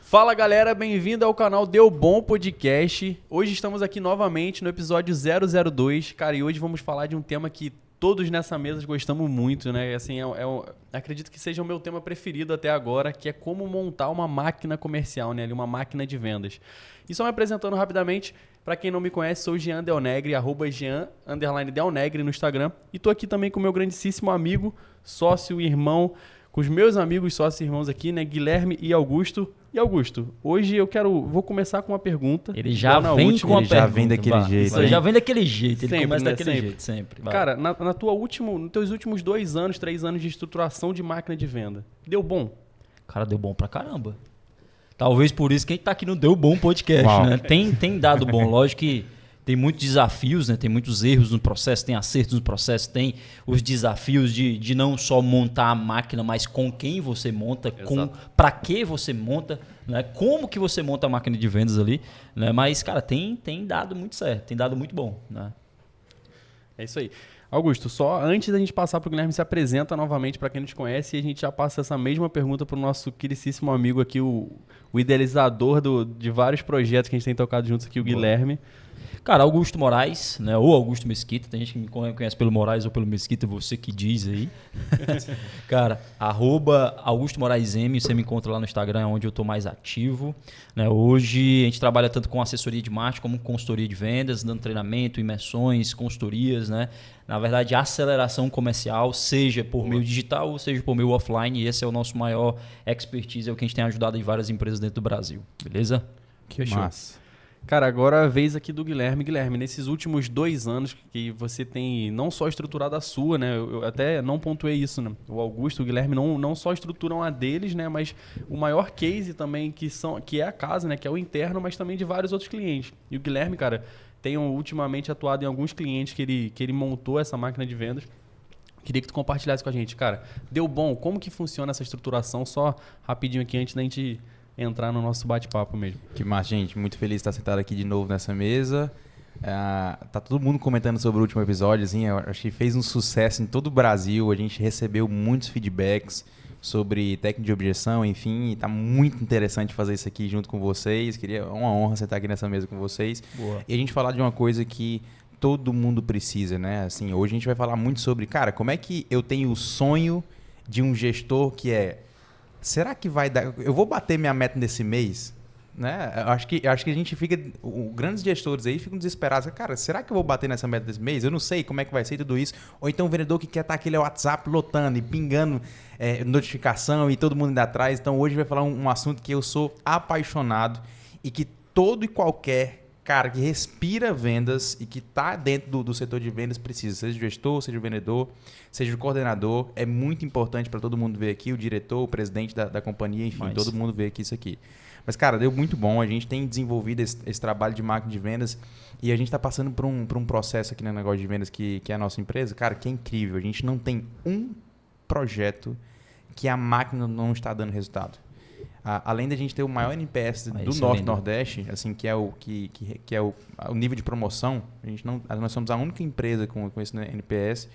Fala galera, bem-vindo ao canal Deu Bom Podcast. Hoje estamos aqui novamente no episódio 002. Cara, e hoje vamos falar de um tema que todos nessa mesa gostamos muito, né? Assim, acredito que seja o meu tema preferido até agora, que é como montar uma máquina comercial, né? Uma máquina de vendas. E só me apresentando rapidamente, para quem não me conhece, sou o Jean Del Negre, @Jean_Del Negre no Instagram. E tô aqui também com o meu grandíssimo amigo, sócio e irmão, com os meus amigos sócios e irmãos aqui, né? Guilherme e Augusto. E Augusto, hoje vou começar com uma pergunta. Ele já vem com uma pergunta. Já vem daquele jeito. Ele já vem daquele jeito, ele Sempre, começa né? daquele Sempre. jeito, sempre. Vai. Cara, nos teus últimos 2 anos, 3 anos de estruturação de máquina de venda, deu bom? Cara, deu bom pra caramba. Talvez por isso que a gente tá aqui no Deu Bom Podcast, né? Tem dado bom, lógico que tem muitos desafios, né? Tem muitos erros no processo, tem acertos no processo, tem os desafios de não só montar a máquina, mas com quem você monta, para que você monta, né? Como que você monta a máquina de vendas ali, né? Mas, cara, tem dado muito certo, tem dado muito bom, né? É isso aí. Augusto, só antes da gente passar para o Guilherme, se apresenta novamente para quem não te conhece e a gente já passa essa mesma pergunta para o nosso queridíssimo amigo aqui, o idealizador de vários projetos que a gente tem tocado juntos aqui, o Guilherme. Cara, Augusto Moraes, né? Ou Augusto Mesquita, tem gente que me conhece pelo Moraes ou pelo Mesquita, você que diz aí. Cara, @Augusto Moraes M, você me encontra lá no Instagram, é onde eu tô mais ativo. Né? Hoje a gente trabalha tanto com assessoria de marketing como consultoria de vendas, dando treinamento, imersões, consultorias, né? Na verdade, aceleração comercial, seja por meio digital ou seja por meio offline, e esse é o nosso maior expertise, é o que a gente tem ajudado em várias empresas dentro do Brasil, beleza? Que massa. Cara, agora a vez aqui do Guilherme. Guilherme, nesses últimos 2 anos que você tem não só estruturado a sua, né? Eu até não pontuei isso, né? O Augusto e o Guilherme não só estruturam a deles, né? Mas o maior case também que é a casa, né? Que é o interno, mas também de vários outros clientes. E o Guilherme, cara, tem ultimamente atuado em alguns clientes que ele montou essa máquina de vendas. Queria que tu compartilhasse com a gente. Cara, deu bom? Como que funciona essa estruturação? Só rapidinho aqui antes da gente entrar no nosso bate-papo mesmo. Que massa, gente. Muito feliz de estar sentado aqui de novo nessa mesa. Tá todo mundo comentando sobre o último episódio, assim, eu acho que fez um sucesso em todo o Brasil. A gente recebeu muitos feedbacks sobre técnica de objeção, enfim, e tá muito interessante fazer isso aqui junto com vocês. É uma honra sentar aqui nessa mesa com vocês. Boa. E a gente falar de uma coisa que todo mundo precisa, né? Assim, hoje a gente vai falar muito sobre, cara, como é que eu tenho o sonho de um gestor que será que vai dar? Eu vou bater minha meta nesse mês? Né? Eu acho que a gente fica... Grandes gestores aí ficam desesperados. Cara, será que eu vou bater nessa meta desse mês? Eu não sei como é que vai ser tudo isso. Ou então o vendedor que quer estar aquele WhatsApp lotando e pingando notificação e todo mundo indo atrás. Então hoje vai falar um assunto que eu sou apaixonado e que todo e qualquer cara que respira vendas e que está dentro do setor de vendas precisa. Seja o gestor, seja o vendedor, seja o coordenador. É muito importante para todo mundo ver aqui, o diretor, o presidente da companhia, enfim, todo mundo ver aqui isso aqui. Mas, cara, deu muito bom. A gente tem desenvolvido esse trabalho de marketing de vendas e a gente está passando por um processo aqui no negócio de vendas que é a nossa empresa, cara, que é incrível. A gente não tem um projeto que a máquina não está dando resultado. Além da gente ter o maior NPS do Norte e Nordeste, assim, que é o nível de promoção, nós somos a única empresa com esse NPS.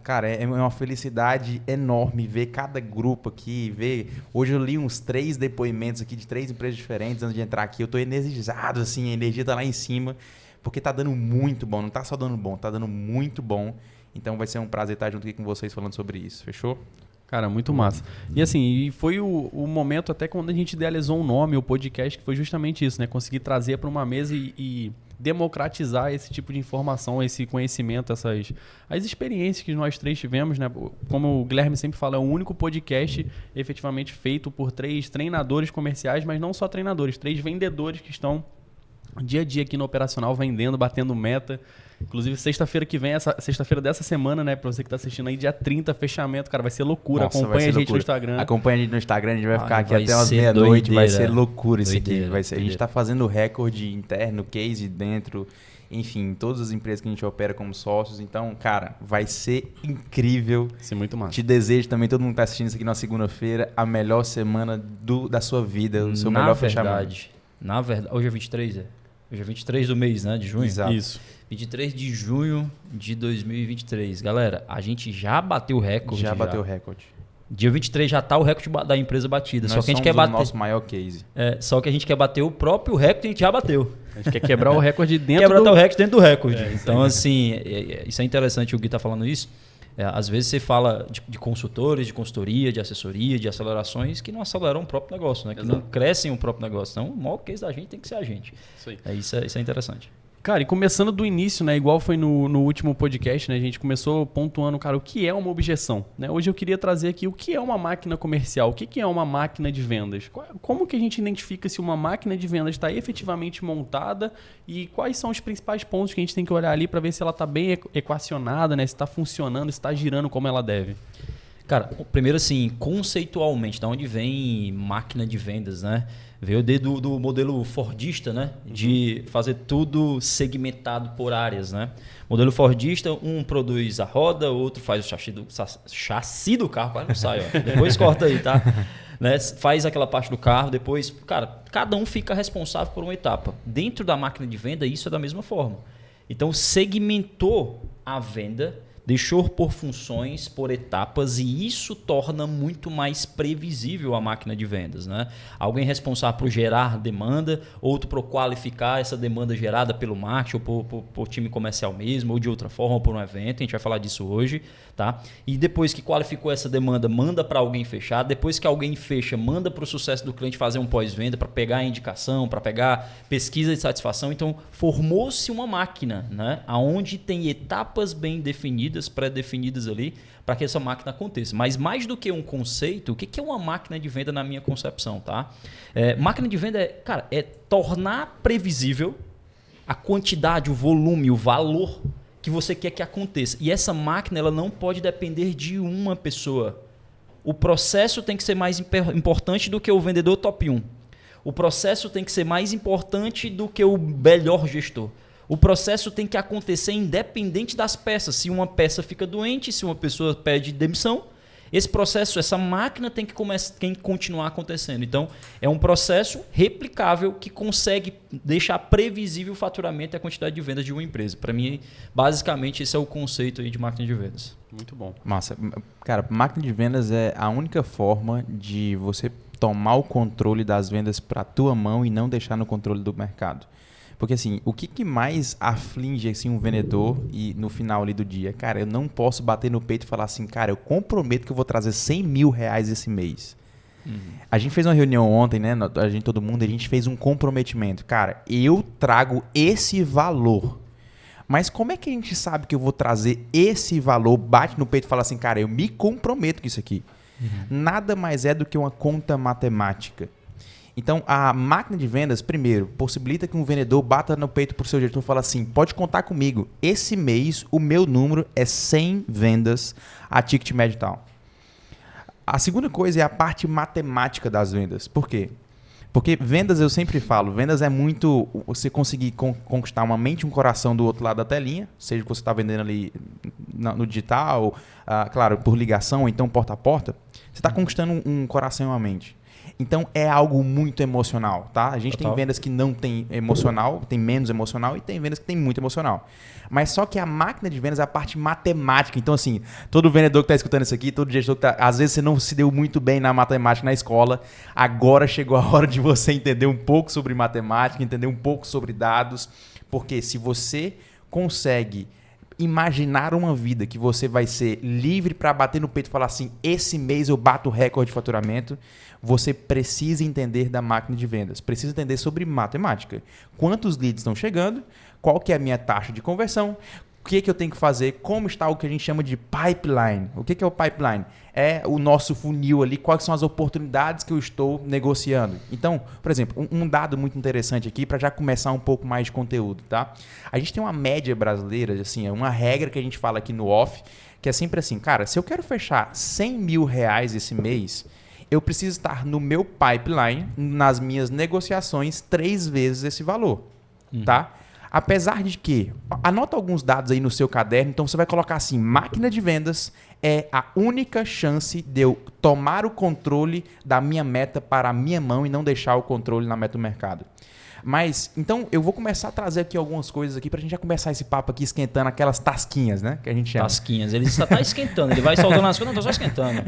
Cara, é uma felicidade enorme ver cada grupo aqui, hoje eu li uns 3 depoimentos aqui de 3 empresas diferentes antes de entrar aqui. Eu tô energizado, assim, a energia tá lá em cima, porque tá dando muito bom, não tá só dando bom, tá dando muito bom. Então vai ser um prazer estar junto aqui com vocês falando sobre isso, fechou? Cara, muito massa. E assim, foi o momento até quando a gente idealizou um nome, o podcast, que foi justamente isso, né? Conseguir trazer para uma mesa e democratizar esse tipo de informação, esse conhecimento, as experiências que nós 3 tivemos, né? Como o Guilherme sempre fala, é o único podcast efetivamente feito por 3 treinadores comerciais, mas não só treinadores, 3 vendedores que estão dia a dia aqui no operacional, vendendo, batendo meta. Inclusive, sexta-feira que vem, sexta-feira dessa semana, né? Pra você que tá assistindo aí, dia 30, fechamento, cara, vai ser loucura. Nossa, acompanha a gente no Instagram. Acompanha a gente no Instagram, a gente vai ficar aqui até umas meia-noite, vai ser loucura isso aqui. A gente tá fazendo recorde interno, case dentro, enfim, todas as empresas que a gente opera como sócios. Então, cara, vai ser incrível. Vai ser muito massa. Te desejo também, todo mundo que tá assistindo isso aqui na segunda-feira, a melhor semana da sua vida, o seu melhor fechamento. Na verdade, hoje é 23, Hoje é 23 do mês, né? De junho? Exato. Isso. 23 de junho de 2023. Galera, a gente já bateu o recorde. Já bateu o recorde. Dia 23 já está o recorde da empresa batida. Nós só que a gente somos quer o bater. nosso maior case. Só que a gente quer bater o próprio recorde que a gente já bateu. A gente quer quebrar o recorde dentro Quebrar do... o recorde dentro do recorde. Então, assim, isso é interessante o Gui tá falando isso. Às vezes você fala de consultores, de consultoria, de assessoria, de acelerações que não aceleram o próprio negócio, né? Que não crescem o próprio negócio. Então, o maior case da gente tem que ser a gente. Isso aí. Isso é interessante. Cara, e começando do início, né? Igual foi no último podcast, né? A gente começou pontuando, cara, o que é uma objeção, né? Hoje eu queria trazer aqui o que é uma máquina comercial, o que é uma máquina de vendas. Como que a gente identifica se uma máquina de vendas está efetivamente montada e quais são os principais pontos que a gente tem que olhar ali para ver se ela está bem equacionada, né? Se está funcionando, se está girando como ela deve. Cara, primeiro assim, conceitualmente, da onde vem máquina de vendas, né? Veio do modelo fordista, né? De fazer tudo segmentado por áreas, né? Modelo fordista, um produz a roda, outro faz o chassi do carro, quase não sai, ó. Depois corta aí, tá? Né? Faz aquela parte do carro, depois, cara, cada um fica responsável por uma etapa. Dentro da máquina de venda, isso é da mesma forma. Então, segmentou a venda, deixou por funções, por etapas, e isso torna muito mais previsível a máquina de vendas, né? Alguém responsável por gerar demanda, outro por qualificar essa demanda gerada pelo marketing, ou por time comercial mesmo, ou de outra forma, ou por um evento. A gente vai falar disso hoje, tá? E depois que qualificou essa demanda, manda para alguém fechar. Depois que alguém fecha, manda para o sucesso do cliente fazer um pós-venda, para pegar a indicação, para pegar pesquisa de satisfação. Então, formou-se uma máquina, né? Onde tem etapas bem definidas, pré-definidas ali, para que essa máquina aconteça. Mas mais do que um conceito, o que é uma máquina de venda na minha concepção, tá? Máquina de venda é tornar previsível a quantidade, o volume, o valor que você quer que aconteça. E essa máquina ela não pode depender de uma pessoa. O processo tem que ser mais importante do que o vendedor top 1. O processo tem que ser mais importante do que o melhor gestor. O processo tem que acontecer independente das peças. Se uma peça fica doente, se uma pessoa pede demissão, esse processo, essa máquina tem que continuar acontecendo. Então, é um processo replicável que consegue deixar previsível o faturamento e a quantidade de vendas de uma empresa. Para mim, basicamente, esse é o conceito aí de máquina de vendas. Muito bom. Massa. Cara, máquina de vendas é a única forma de você tomar o controle das vendas para a tua mão e não deixar no controle do mercado. Porque assim, o que mais aflige assim, um vendedor e no final ali do dia? Cara, eu não posso bater no peito e falar assim, cara, eu comprometo que eu vou trazer 100 mil reais esse mês. A gente fez uma reunião ontem, né? Todo mundo, a gente fez um comprometimento. Cara, eu trago esse valor. Mas como é que a gente sabe que eu vou trazer esse valor, bate no peito e fala assim, cara, eu me comprometo com isso aqui. Nada mais é do que uma conta matemática. Então, a máquina de vendas, primeiro, possibilita que um vendedor bata no peito para o seu diretor e fala assim, pode contar comigo, esse mês o meu número é 100 vendas a ticket médio tal. A segunda coisa é a parte matemática das vendas. Por quê? Porque vendas, eu sempre falo, vendas é muito você conseguir conquistar uma mente e um coração do outro lado da telinha, seja que você está vendendo ali no digital, claro, por ligação, ou então porta a porta, você está conquistando um coração e uma mente. Então, é algo muito emocional, tá? A gente tem vendas que não tem emocional, tem menos emocional e tem vendas que tem muito emocional. Mas só que a máquina de vendas é a parte matemática. Então, assim, todo vendedor que está escutando isso aqui, todo gestor que às vezes você não se deu muito bem na matemática na escola, agora chegou a hora de você entender um pouco sobre matemática, entender um pouco sobre dados, porque se você consegue imaginar uma vida que você vai ser livre para bater no peito e falar assim, esse mês eu bato o recorde de faturamento, você precisa entender da máquina de vendas, precisa entender sobre matemática. Quantos leads estão chegando, qual que é a minha taxa de conversão, o que eu tenho que fazer, como está o que a gente chama de pipeline. O que é o pipeline? É o nosso funil ali, quais são as oportunidades que eu estou negociando. Então, por exemplo, um dado muito interessante aqui para já começar um pouco mais de conteúdo, tá? A gente tem uma média brasileira, assim, é uma regra que a gente fala aqui no off, que é sempre assim, cara, se eu quero fechar 100 mil reais esse mês, eu preciso estar no meu pipeline, nas minhas negociações, 3 vezes esse valor, tá? Apesar de que, anota alguns dados aí no seu caderno, então você vai colocar assim, máquina de vendas é a única chance de eu tomar o controle da minha meta para a minha mão e não deixar o controle na meta do mercado. Mas, então, eu vou começar a trazer aqui algumas coisas aqui pra gente já começar esse papo aqui esquentando aquelas tasquinhas, né? Que a gente chama. Tasquinhas. Ele só tá esquentando. Ele vai soltando as coisas, não, tô só esquentando.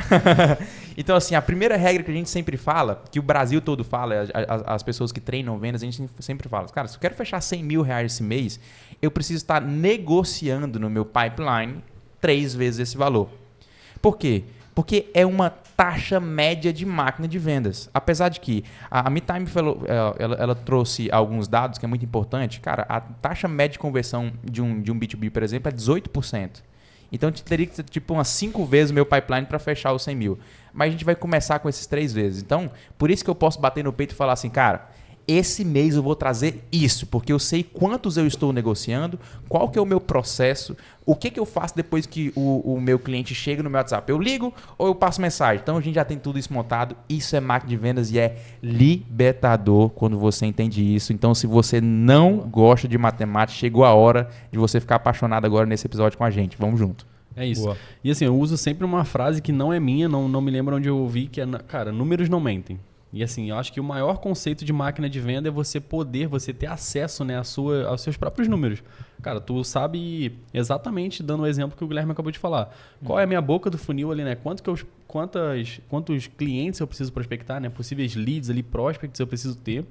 Então, assim, a primeira regra que a gente sempre fala, que o Brasil todo fala, as pessoas que treinam vendas, a gente sempre fala, cara, se eu quero fechar 100 mil reais esse mês, eu preciso estar negociando no meu pipeline 3 vezes esse valor. Por quê? Porque é uma taxa média de máquina de vendas. Apesar de que a MeTime falou, ela trouxe alguns dados que é muito importante. Cara, a taxa média de conversão de um B2B, por exemplo, é 18%. Então, teria que ter tipo umas 5 vezes o meu pipeline para fechar os 100 mil. Mas a gente vai começar com esses 3 vezes. Então, por isso que eu posso bater no peito e falar assim, cara, esse mês eu vou trazer isso, porque eu sei quantos eu estou negociando, qual que é o meu processo, o que eu faço depois que o meu cliente chega no meu WhatsApp. Eu ligo ou eu passo mensagem? Então, a gente já tem tudo isso montado. Isso é máquina de vendas e é libertador quando você entende isso. Então, se você não gosta de matemática, chegou a hora de você ficar apaixonado agora nesse episódio com a gente. Vamos junto. É isso. Boa. E assim, eu uso sempre uma frase que não é minha, não me lembro onde eu ouvi, que é, cara, números não mentem. E assim, eu acho que o maior conceito de máquina de venda é você ter acesso, né, aos seus próprios números. Cara, tu sabe exatamente, dando o exemplo que o Guilherme acabou de falar. Qual é a minha boca do funil ali, né? Quantos clientes eu preciso prospectar, né? Possíveis leads ali, prospects eu preciso ter.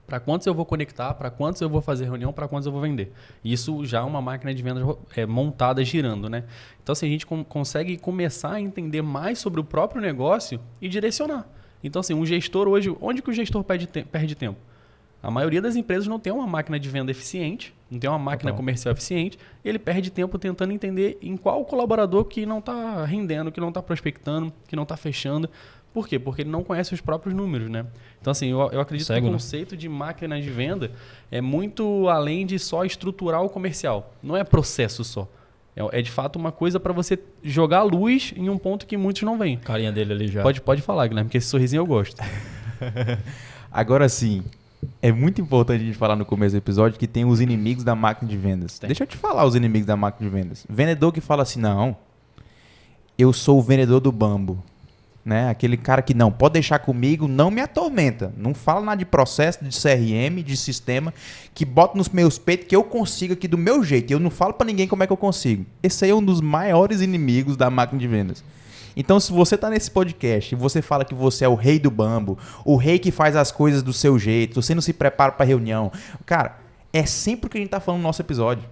Para quantos eu vou conectar, para quantos eu vou fazer reunião, para quantos eu vou vender. Isso já é uma máquina de vendas montada, girando, né? Então, assim, a gente consegue começar a entender mais sobre o próprio negócio e direcionar. Então, assim, um gestor hoje, onde que o gestor perde tempo? A maioria das empresas não tem uma máquina de venda eficiente, não tem uma máquina comercial eficiente, ele perde tempo tentando entender em qual colaborador que não está rendendo, que não está prospectando, que não está fechando. Por quê? Porque ele não conhece os próprios números, né? Então, assim, eu acredito que o conceito de máquina de venda é muito além de só estruturar o comercial. Não é processo só. É de fato uma coisa para você jogar a luz em um ponto que muitos não veem. Carinha dele ali já. Pode falar, Guilherme, porque esse sorrisinho eu gosto. Agora sim, é muito importante a gente falar no começo do episódio que tem os inimigos da máquina de vendas. Deixa eu te falar os inimigos da máquina de vendas. Vendedor que fala assim, não, eu sou o vendedor do bambo. Né? Aquele cara que não, pode deixar comigo, não me atormenta. Não fala nada de processo, de CRM, de sistema, que bota nos meus peitos que eu consigo aqui do meu jeito. Eu não falo pra ninguém como é que eu consigo. Esse aí é um dos maiores inimigos da máquina de vendas. Então, se você tá nesse podcast e você fala que você é o rei do bambo, o rei que faz as coisas do seu jeito, você não se prepara pra reunião. Cara, é sempre o que a gente tá falando no nosso episódio.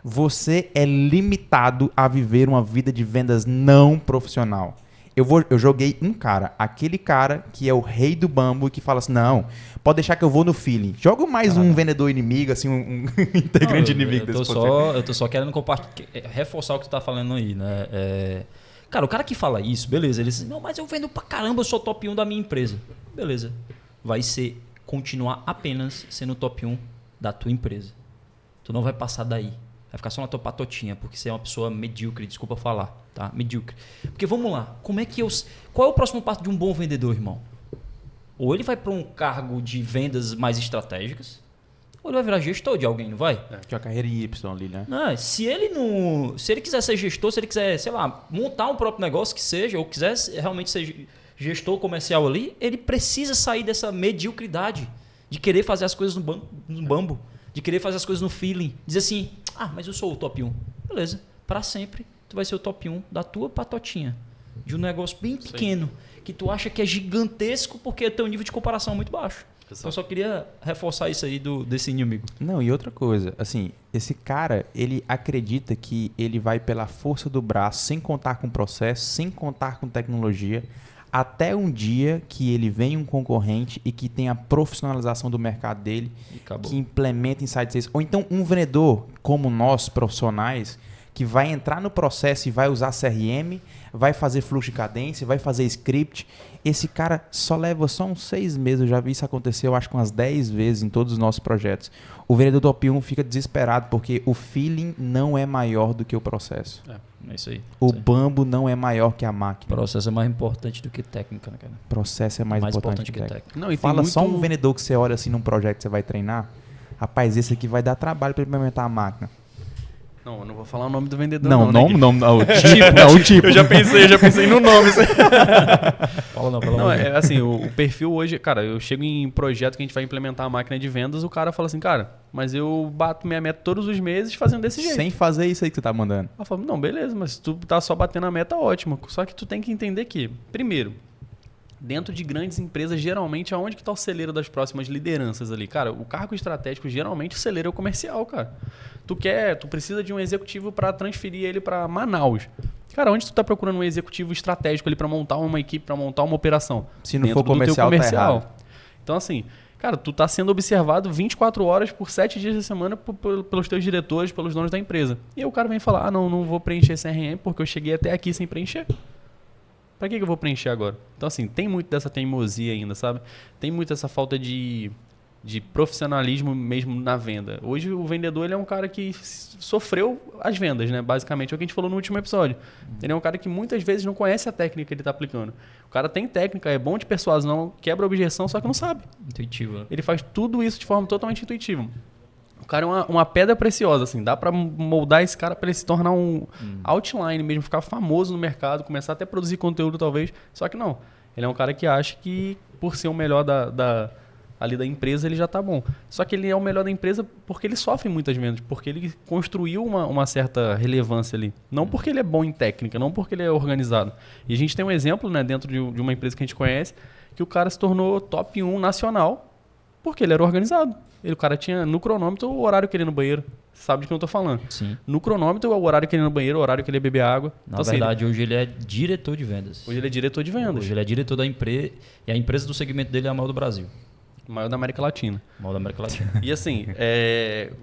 Você é limitado a viver uma vida de vendas não profissional. Eu joguei um cara, aquele cara que é o rei do bambu e que fala assim, não, pode deixar que eu vou no feeling. Joga mais um vendedor inimigo, assim, um integrante inimigo desse podcast. Eu tô só querendo reforçar o que tu tá falando aí, né? Cara, o cara que fala isso, beleza, ele diz, não, mas eu vendo pra caramba, eu sou top 1 da minha empresa. Beleza. Vai continuar apenas sendo o top 1 da tua empresa. Tu não vai passar daí. Vai ficar só na tua patotinha, porque você é uma pessoa medíocre, desculpa falar, tá? Medíocre. Porque vamos lá, qual é o próximo passo de um bom vendedor, irmão? Ou ele vai para um cargo de vendas mais estratégicas, ou ele vai virar gestor de alguém, não vai? Que é a carreira em Y ali, né? Não, se ele quiser ser gestor, se ele quiser, sei lá, montar um próprio negócio que seja, ou quiser realmente ser gestor comercial ali, ele precisa sair dessa mediocridade de querer fazer as coisas no bambo, de querer fazer as coisas no feeling, dizer assim, mas eu sou o top 1. Beleza, para sempre tu vai ser o top 1 da tua patotinha, de um negócio bem pequeno, que tu acha que é gigantesco porque o teu nível de comparação é muito baixo. Exato. Então eu só queria reforçar isso aí desse inimigo. Não, e outra coisa, assim, esse cara, ele acredita que ele vai pela força do braço, sem contar com processo, sem contar com tecnologia, até um dia que ele vem um concorrente e que tem a profissionalização do mercado dele, que implementa Inside Sales. Ou então um vendedor como nós, profissionais, que vai entrar no processo e vai usar CRM, vai fazer fluxo de cadência, vai fazer script. Esse cara só leva uns 6 meses. Eu já vi isso acontecer, eu acho que umas 10 vezes em todos os nossos projetos. O vendedor top 1 fica desesperado porque o feeling não é maior do que o processo. É isso aí. O bambo não é maior que a máquina. O processo é mais importante do que técnica, né, cara? Processo é mais importante que técnica. Não, e fala só um vendedor que você olha assim num projeto que você vai treinar. Rapaz, esse aqui vai dar trabalho para implementar a máquina. Não, eu não vou falar o nome do vendedor. Não, não, o tipo. Eu já pensei no nome. Fala não, pelo Não, amor de Deus. é assim, o perfil hoje, cara, eu chego em projeto que a gente vai implementar a máquina de vendas, o cara fala assim, cara, mas eu bato minha meta todos os meses fazendo desse jeito. Sem fazer isso aí que você tá mandando. Eu falo, não, beleza, mas se tu tá só batendo a meta, ótimo. Só que tu tem que entender que, primeiro, dentro de grandes empresas, geralmente, aonde que tá o celeiro das próximas lideranças ali? Cara, o cargo estratégico, geralmente, o celeiro é o comercial, cara. Tu precisa de um executivo para transferir ele para Manaus. Cara, onde tu tá procurando um executivo estratégico ali para montar uma equipe, para montar uma operação? Se não Dentro for comercial, do teu tá comercial. errado. Então, assim, cara, tu tá sendo observado 24 horas por 7 dias da semana pelos teus diretores, pelos donos da empresa. E aí o cara vem falar, não vou preencher esse RM porque eu cheguei até aqui sem preencher. Pra que eu vou preencher agora? Então, assim, tem muito dessa teimosia ainda, sabe? Tem muito essa falta de profissionalismo mesmo na venda. Hoje o vendedor ele é um cara que sofreu as vendas, né? Basicamente é o que a gente falou no último episódio. Ele é um cara que muitas vezes não conhece a técnica que ele está aplicando. O cara tem técnica, é bom de persuasão, quebra a objeção, só que não sabe. Intuitivo, né? Ele faz tudo isso de forma totalmente intuitiva. O cara é uma pedra preciosa, assim. Dá para moldar esse cara para ele se tornar um outline mesmo, ficar famoso no mercado, começar até a produzir conteúdo talvez. Só que não. Ele é um cara que acha que por ser o melhor ali da empresa, ele já tá bom. Só que ele é o melhor da empresa porque ele sofre muitas vendas, porque ele construiu uma certa relevância ali. Não porque ele é bom em técnica, não porque ele é organizado. E a gente tem um exemplo, né, dentro de uma empresa que a gente conhece, que o cara se tornou top 1 nacional porque ele era organizado. O cara tinha no cronômetro o horário que ele ia no banheiro. Sabe de que eu tô falando. Sim. No cronômetro, o horário que ele ia no banheiro, o horário que ele ia beber água. Na Então, verdade, hoje ele é diretor de vendas. hoje ele é diretor de vendas. Hoje ele é diretor da empresa e a empresa do segmento dele é a maior do Brasil. Maior da América Latina. Maior da América Latina. E assim,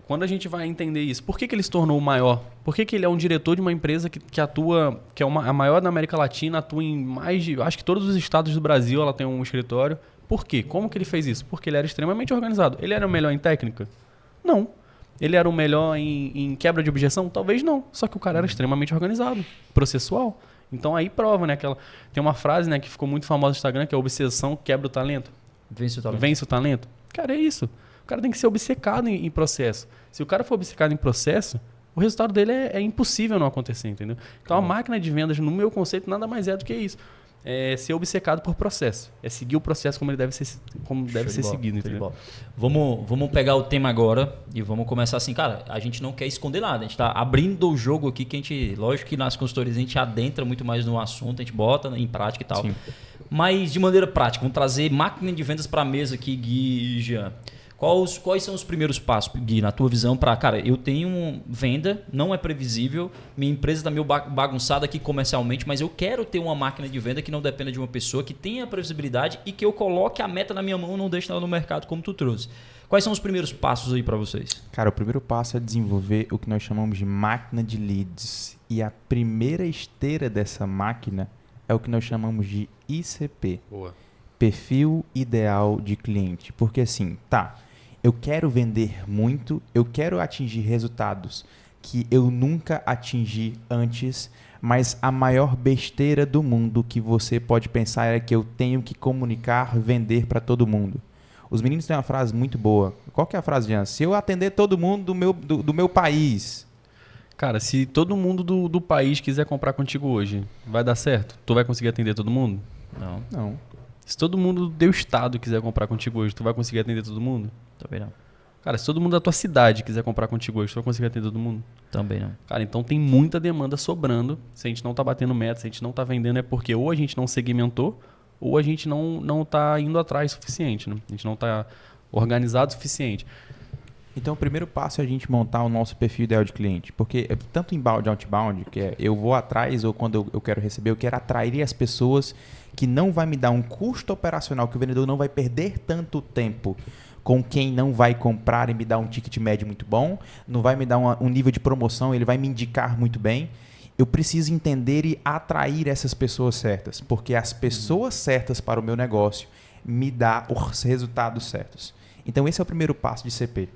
quando a gente vai entender isso, por que ele se tornou o maior? Por que ele é um diretor de uma empresa que atua, que é a maior da América Latina, atua em mais de, acho que todos os estados do Brasil, ela tem um escritório. Por quê? Como que ele fez isso? Porque ele era extremamente organizado. Ele era o melhor em técnica? Não. Ele era o melhor em quebra de objeção? Talvez não. Só que o cara era extremamente organizado, processual. Então aí prova, né? Tem uma frase, né, que ficou muito famosa no Instagram, que é obsessão quebra o talento. Vence o talento. Vence o talento? Cara, é isso. O cara tem que ser obcecado em processo. Se o cara for obcecado em processo, o resultado dele é impossível não acontecer, entendeu? Então a máquina de vendas, no meu conceito, nada mais é do que isso. É ser obcecado por processo. É seguir o processo como ele deve ser seguido, entendeu? Vamos pegar o tema agora e vamos começar assim, cara, a gente não quer esconder nada, a gente tá abrindo o jogo aqui que a gente, lógico que nas consultorias a gente adentra muito mais no assunto, a gente bota em prática e tal. Sim. Mas de maneira prática, vamos trazer máquina de vendas para a mesa aqui, Gui e Jean. Quais são os primeiros passos, Gui, na tua visão para, cara, eu tenho venda, não é previsível, minha empresa está meio bagunçada aqui comercialmente, mas eu quero ter uma máquina de venda que não dependa de uma pessoa, que tenha previsibilidade e que eu coloque a meta na minha mão, não deixe ela no mercado como tu trouxe. Quais são os primeiros passos aí para vocês? Cara, o primeiro passo é desenvolver o que nós chamamos de máquina de leads. E a primeira esteira dessa máquina é o que nós chamamos de ICP. Boa. Perfil ideal de cliente. Porque assim, eu quero vender muito, eu quero atingir resultados que eu nunca atingi antes, mas a maior besteira do mundo que você pode pensar é que eu tenho que comunicar, vender para todo mundo. Os meninos têm uma frase muito boa. Qual que é a frase, Jean? Se eu atender todo mundo do meu país... Cara, se todo mundo do país quiser comprar contigo hoje, vai dar certo? Tu vai conseguir atender todo mundo? Não. Se todo mundo do teu estado quiser comprar contigo hoje, tu vai conseguir atender todo mundo? Também não. Cara, se todo mundo da tua cidade quiser comprar contigo hoje, tu vai conseguir atender todo mundo? Também não. Cara, então tem muita demanda sobrando. Se a gente não tá batendo meta, se a gente não tá vendendo, é porque ou a gente não segmentou, ou a gente não tá indo atrás o suficiente, né? A gente não tá organizado o suficiente. Então, o primeiro passo é a gente montar o nosso perfil ideal de cliente. Porque tanto inbound e outbound, que é eu vou atrás ou quando eu quero receber, eu quero atrair as pessoas que não vai me dar um custo operacional, que o vendedor não vai perder tanto tempo com quem não vai comprar e me dar um ticket médio muito bom, não vai me dar um nível de promoção, ele vai me indicar muito bem. Eu preciso entender e atrair essas pessoas certas, porque as pessoas certas para o meu negócio me dão os resultados certos. Então, esse é o primeiro passo de CP.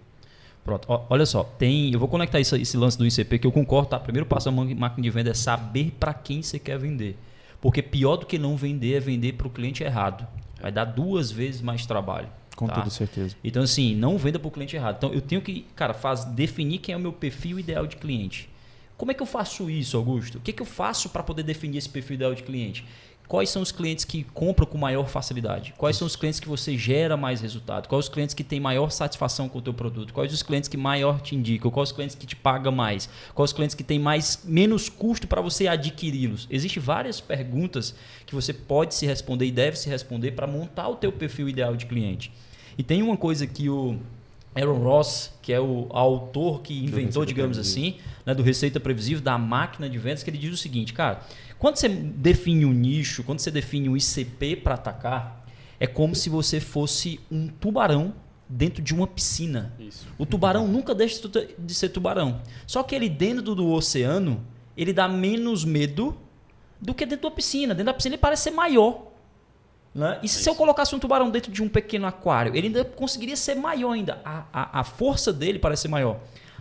Pronto, olha só, eu vou conectar esse lance do ICP que eu concordo, tá? Primeiro passo da máquina de venda é saber para quem você quer vender. Porque pior do que não vender é vender para o cliente errado. Vai dar 2 vezes mais trabalho. Com tá? toda certeza. Então, assim, não venda para o cliente errado. Então, eu tenho que, cara, definir quem é o meu perfil ideal de cliente. Como é que eu faço isso, Augusto? O que eu faço para poder definir esse perfil ideal de cliente? quais são os clientes que compram com maior facilidade, quais são os clientes que você gera mais resultado, quais os clientes que têm maior satisfação com o teu produto, quais os clientes que maior te indicam, quais os clientes que te pagam mais, quais os clientes que têm menos custo para você adquiri-los. Existem várias perguntas que você pode se responder e deve se responder para montar o teu perfil ideal de cliente. E tem uma coisa que o Aaron Ross, que é o autor que inventou, digamos assim, né, do Receita Previsível, da máquina de vendas, que ele diz o seguinte, cara, quando você define um nicho, quando você define um ICP para atacar, é como se você fosse um tubarão dentro de uma piscina. Isso. O tubarão nunca deixa de ser tubarão. Só que ele dentro do oceano, ele dá menos medo do que dentro da piscina. Dentro da piscina ele parece ser maior. Né? E se eu colocasse um tubarão dentro de um pequeno aquário, ele ainda conseguiria ser maior ainda. A força dele parece ser maior.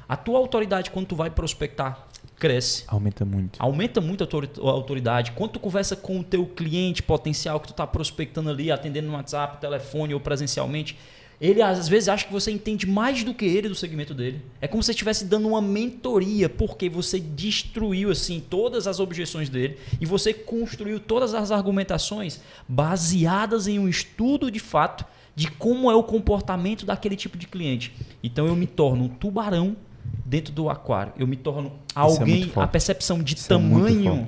A tua autoridade quando tu vai prospectar cresce. Aumenta muito. Aumenta muito a tua autoridade. Quando tu conversa com o teu cliente potencial que tu está prospectando ali, atendendo no WhatsApp, telefone ou presencialmente, ele às vezes acha que você entende mais do que ele do segmento dele. É como se você estivesse dando uma mentoria, porque você destruiu assim todas as objeções dele e você construiu todas as argumentações baseadas em um estudo de fato de como é o comportamento daquele tipo de cliente. Então eu me torno um tubarão dentro do aquário. Eu me torno alguém, a percepção de tamanho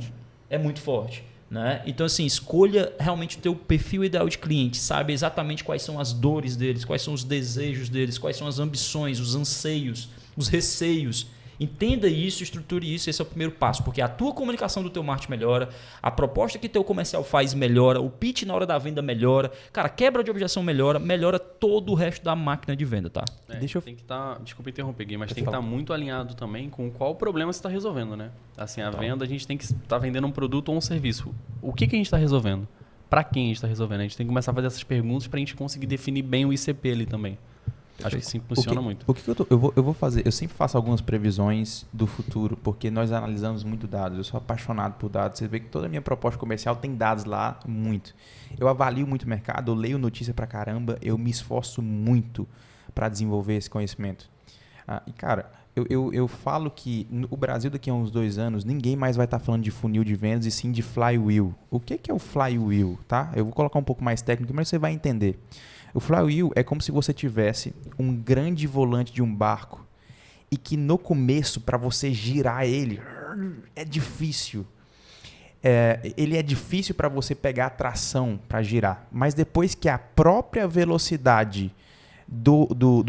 é muito forte. Né? Então, assim, escolha realmente o teu perfil ideal de cliente, sabe exatamente quais são as dores deles, quais são os desejos deles, quais são as ambições, os anseios, os receios. Entenda isso, estruture isso, esse é o primeiro passo, porque a tua comunicação do teu marketing melhora, a proposta que teu comercial faz melhora, o pitch na hora da venda melhora, cara, quebra de objeção melhora todo o resto da máquina de venda, tá? Tem que estar, desculpa interromper, Gui, mas tem que estar muito alinhado também com qual problema você está resolvendo, né? Assim, a venda, a gente tem que estar vendendo um produto ou um serviço. O que a gente está resolvendo? Para quem a gente está resolvendo? A gente tem que começar a fazer essas perguntas para a gente conseguir definir bem o ICP ali também. Acho que sim, funciona muito. O que eu vou fazer? Eu sempre faço algumas previsões do futuro, porque nós analisamos muito dados. Eu sou apaixonado por dados. Você vê que toda a minha proposta comercial tem dados lá, muito. Eu avalio muito o mercado, eu leio notícia pra caramba, eu me esforço muito para desenvolver esse conhecimento. E, cara, eu falo que o Brasil daqui a uns 2 anos, ninguém mais vai estar falando de funil de vendas e sim de flywheel. O que é o flywheel? Tá? Eu vou colocar um pouco mais técnico, mas você vai entender. O flywheel é como se você tivesse um grande volante de um barco e que no começo, para você girar ele, é difícil. Ele é difícil para você pegar a tração para girar. Mas depois que a própria velocidade do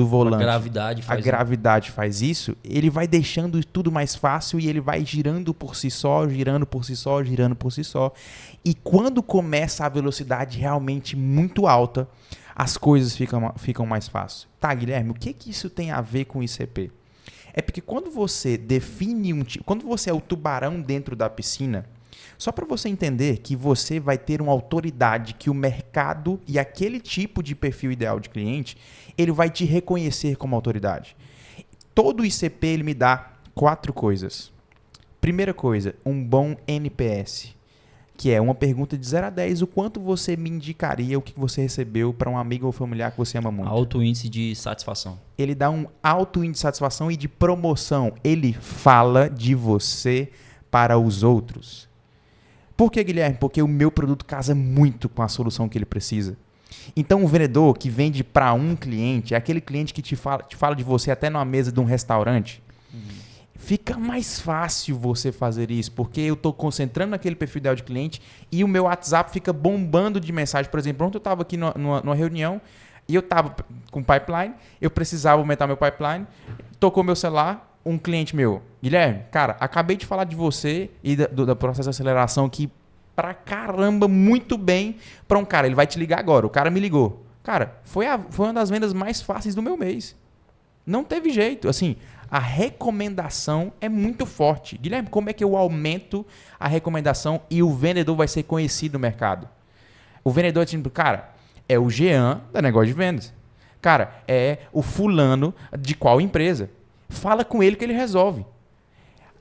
volante, a gravidade faz isso, ele vai deixando tudo mais fácil e ele vai girando por si só, girando por si só, girando por si só. E quando começa a velocidade realmente muito alta, as coisas ficam mais fáceis. Tá, Guilherme, o que isso tem a ver com ICP? É porque quando você define quando você é o tubarão dentro da piscina, só para você entender que você vai ter uma autoridade que o mercado e aquele tipo de perfil ideal de cliente, ele vai te reconhecer como autoridade. Todo ICP ele me dá 4 coisas. Primeira coisa, um bom NPS. Que é uma pergunta de 0 a 10, o quanto você me indicaria o que você recebeu para um amigo ou familiar que você ama muito. Alto índice de satisfação. Ele dá um alto índice de satisfação e de promoção. Ele fala de você para os outros. Por que, Guilherme? Porque o meu produto casa muito com a solução que ele precisa. Então, o vendedor que vende para um cliente, é aquele cliente que te fala de você até numa mesa de um restaurante. Fica mais fácil você fazer isso, porque eu estou concentrando naquele perfil ideal de cliente e o meu WhatsApp fica bombando de mensagem. Por exemplo, ontem eu estava aqui numa reunião e eu estava com pipeline, eu precisava aumentar meu pipeline, tocou meu celular, um cliente meu, Guilherme, cara, acabei de falar de você e do processo de aceleração aqui pra caramba, muito bem, para um cara, ele vai te ligar agora, o cara me ligou. Cara, foi uma das vendas mais fáceis do meu mês. Não teve jeito, assim... A recomendação é muito forte. Guilherme, como é que eu aumento a recomendação e o vendedor vai ser conhecido no mercado? O vendedor é tipo, cara, é o Jean da negócio de vendas. Cara, é o fulano de qual empresa. Fala com ele que ele resolve.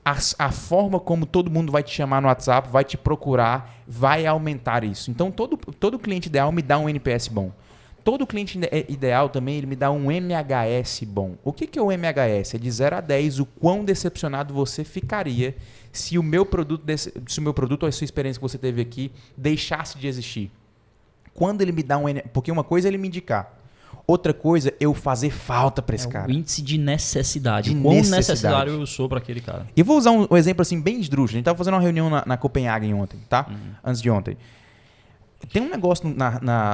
A forma como todo mundo vai te chamar no WhatsApp, vai te procurar, vai aumentar isso. Então, todo cliente ideal me dá um NPS bom. todo cliente ideal também, ele me dá um MHS bom. O que é o MHS? É de 0 a 10 o quão decepcionado você ficaria se o meu produto ou a sua experiência que você teve aqui deixasse de existir. Quando ele me dá porque uma coisa é ele me indicar. Outra coisa, eu fazer falta para esse cara. O índice de necessidade. De Quão necessidade. necessário eu sou para aquele cara. E eu vou usar um exemplo assim bem esdrúxulo. A gente estava fazendo uma reunião na Copenhagen ontem, tá? Antes de ontem. Tem um negócio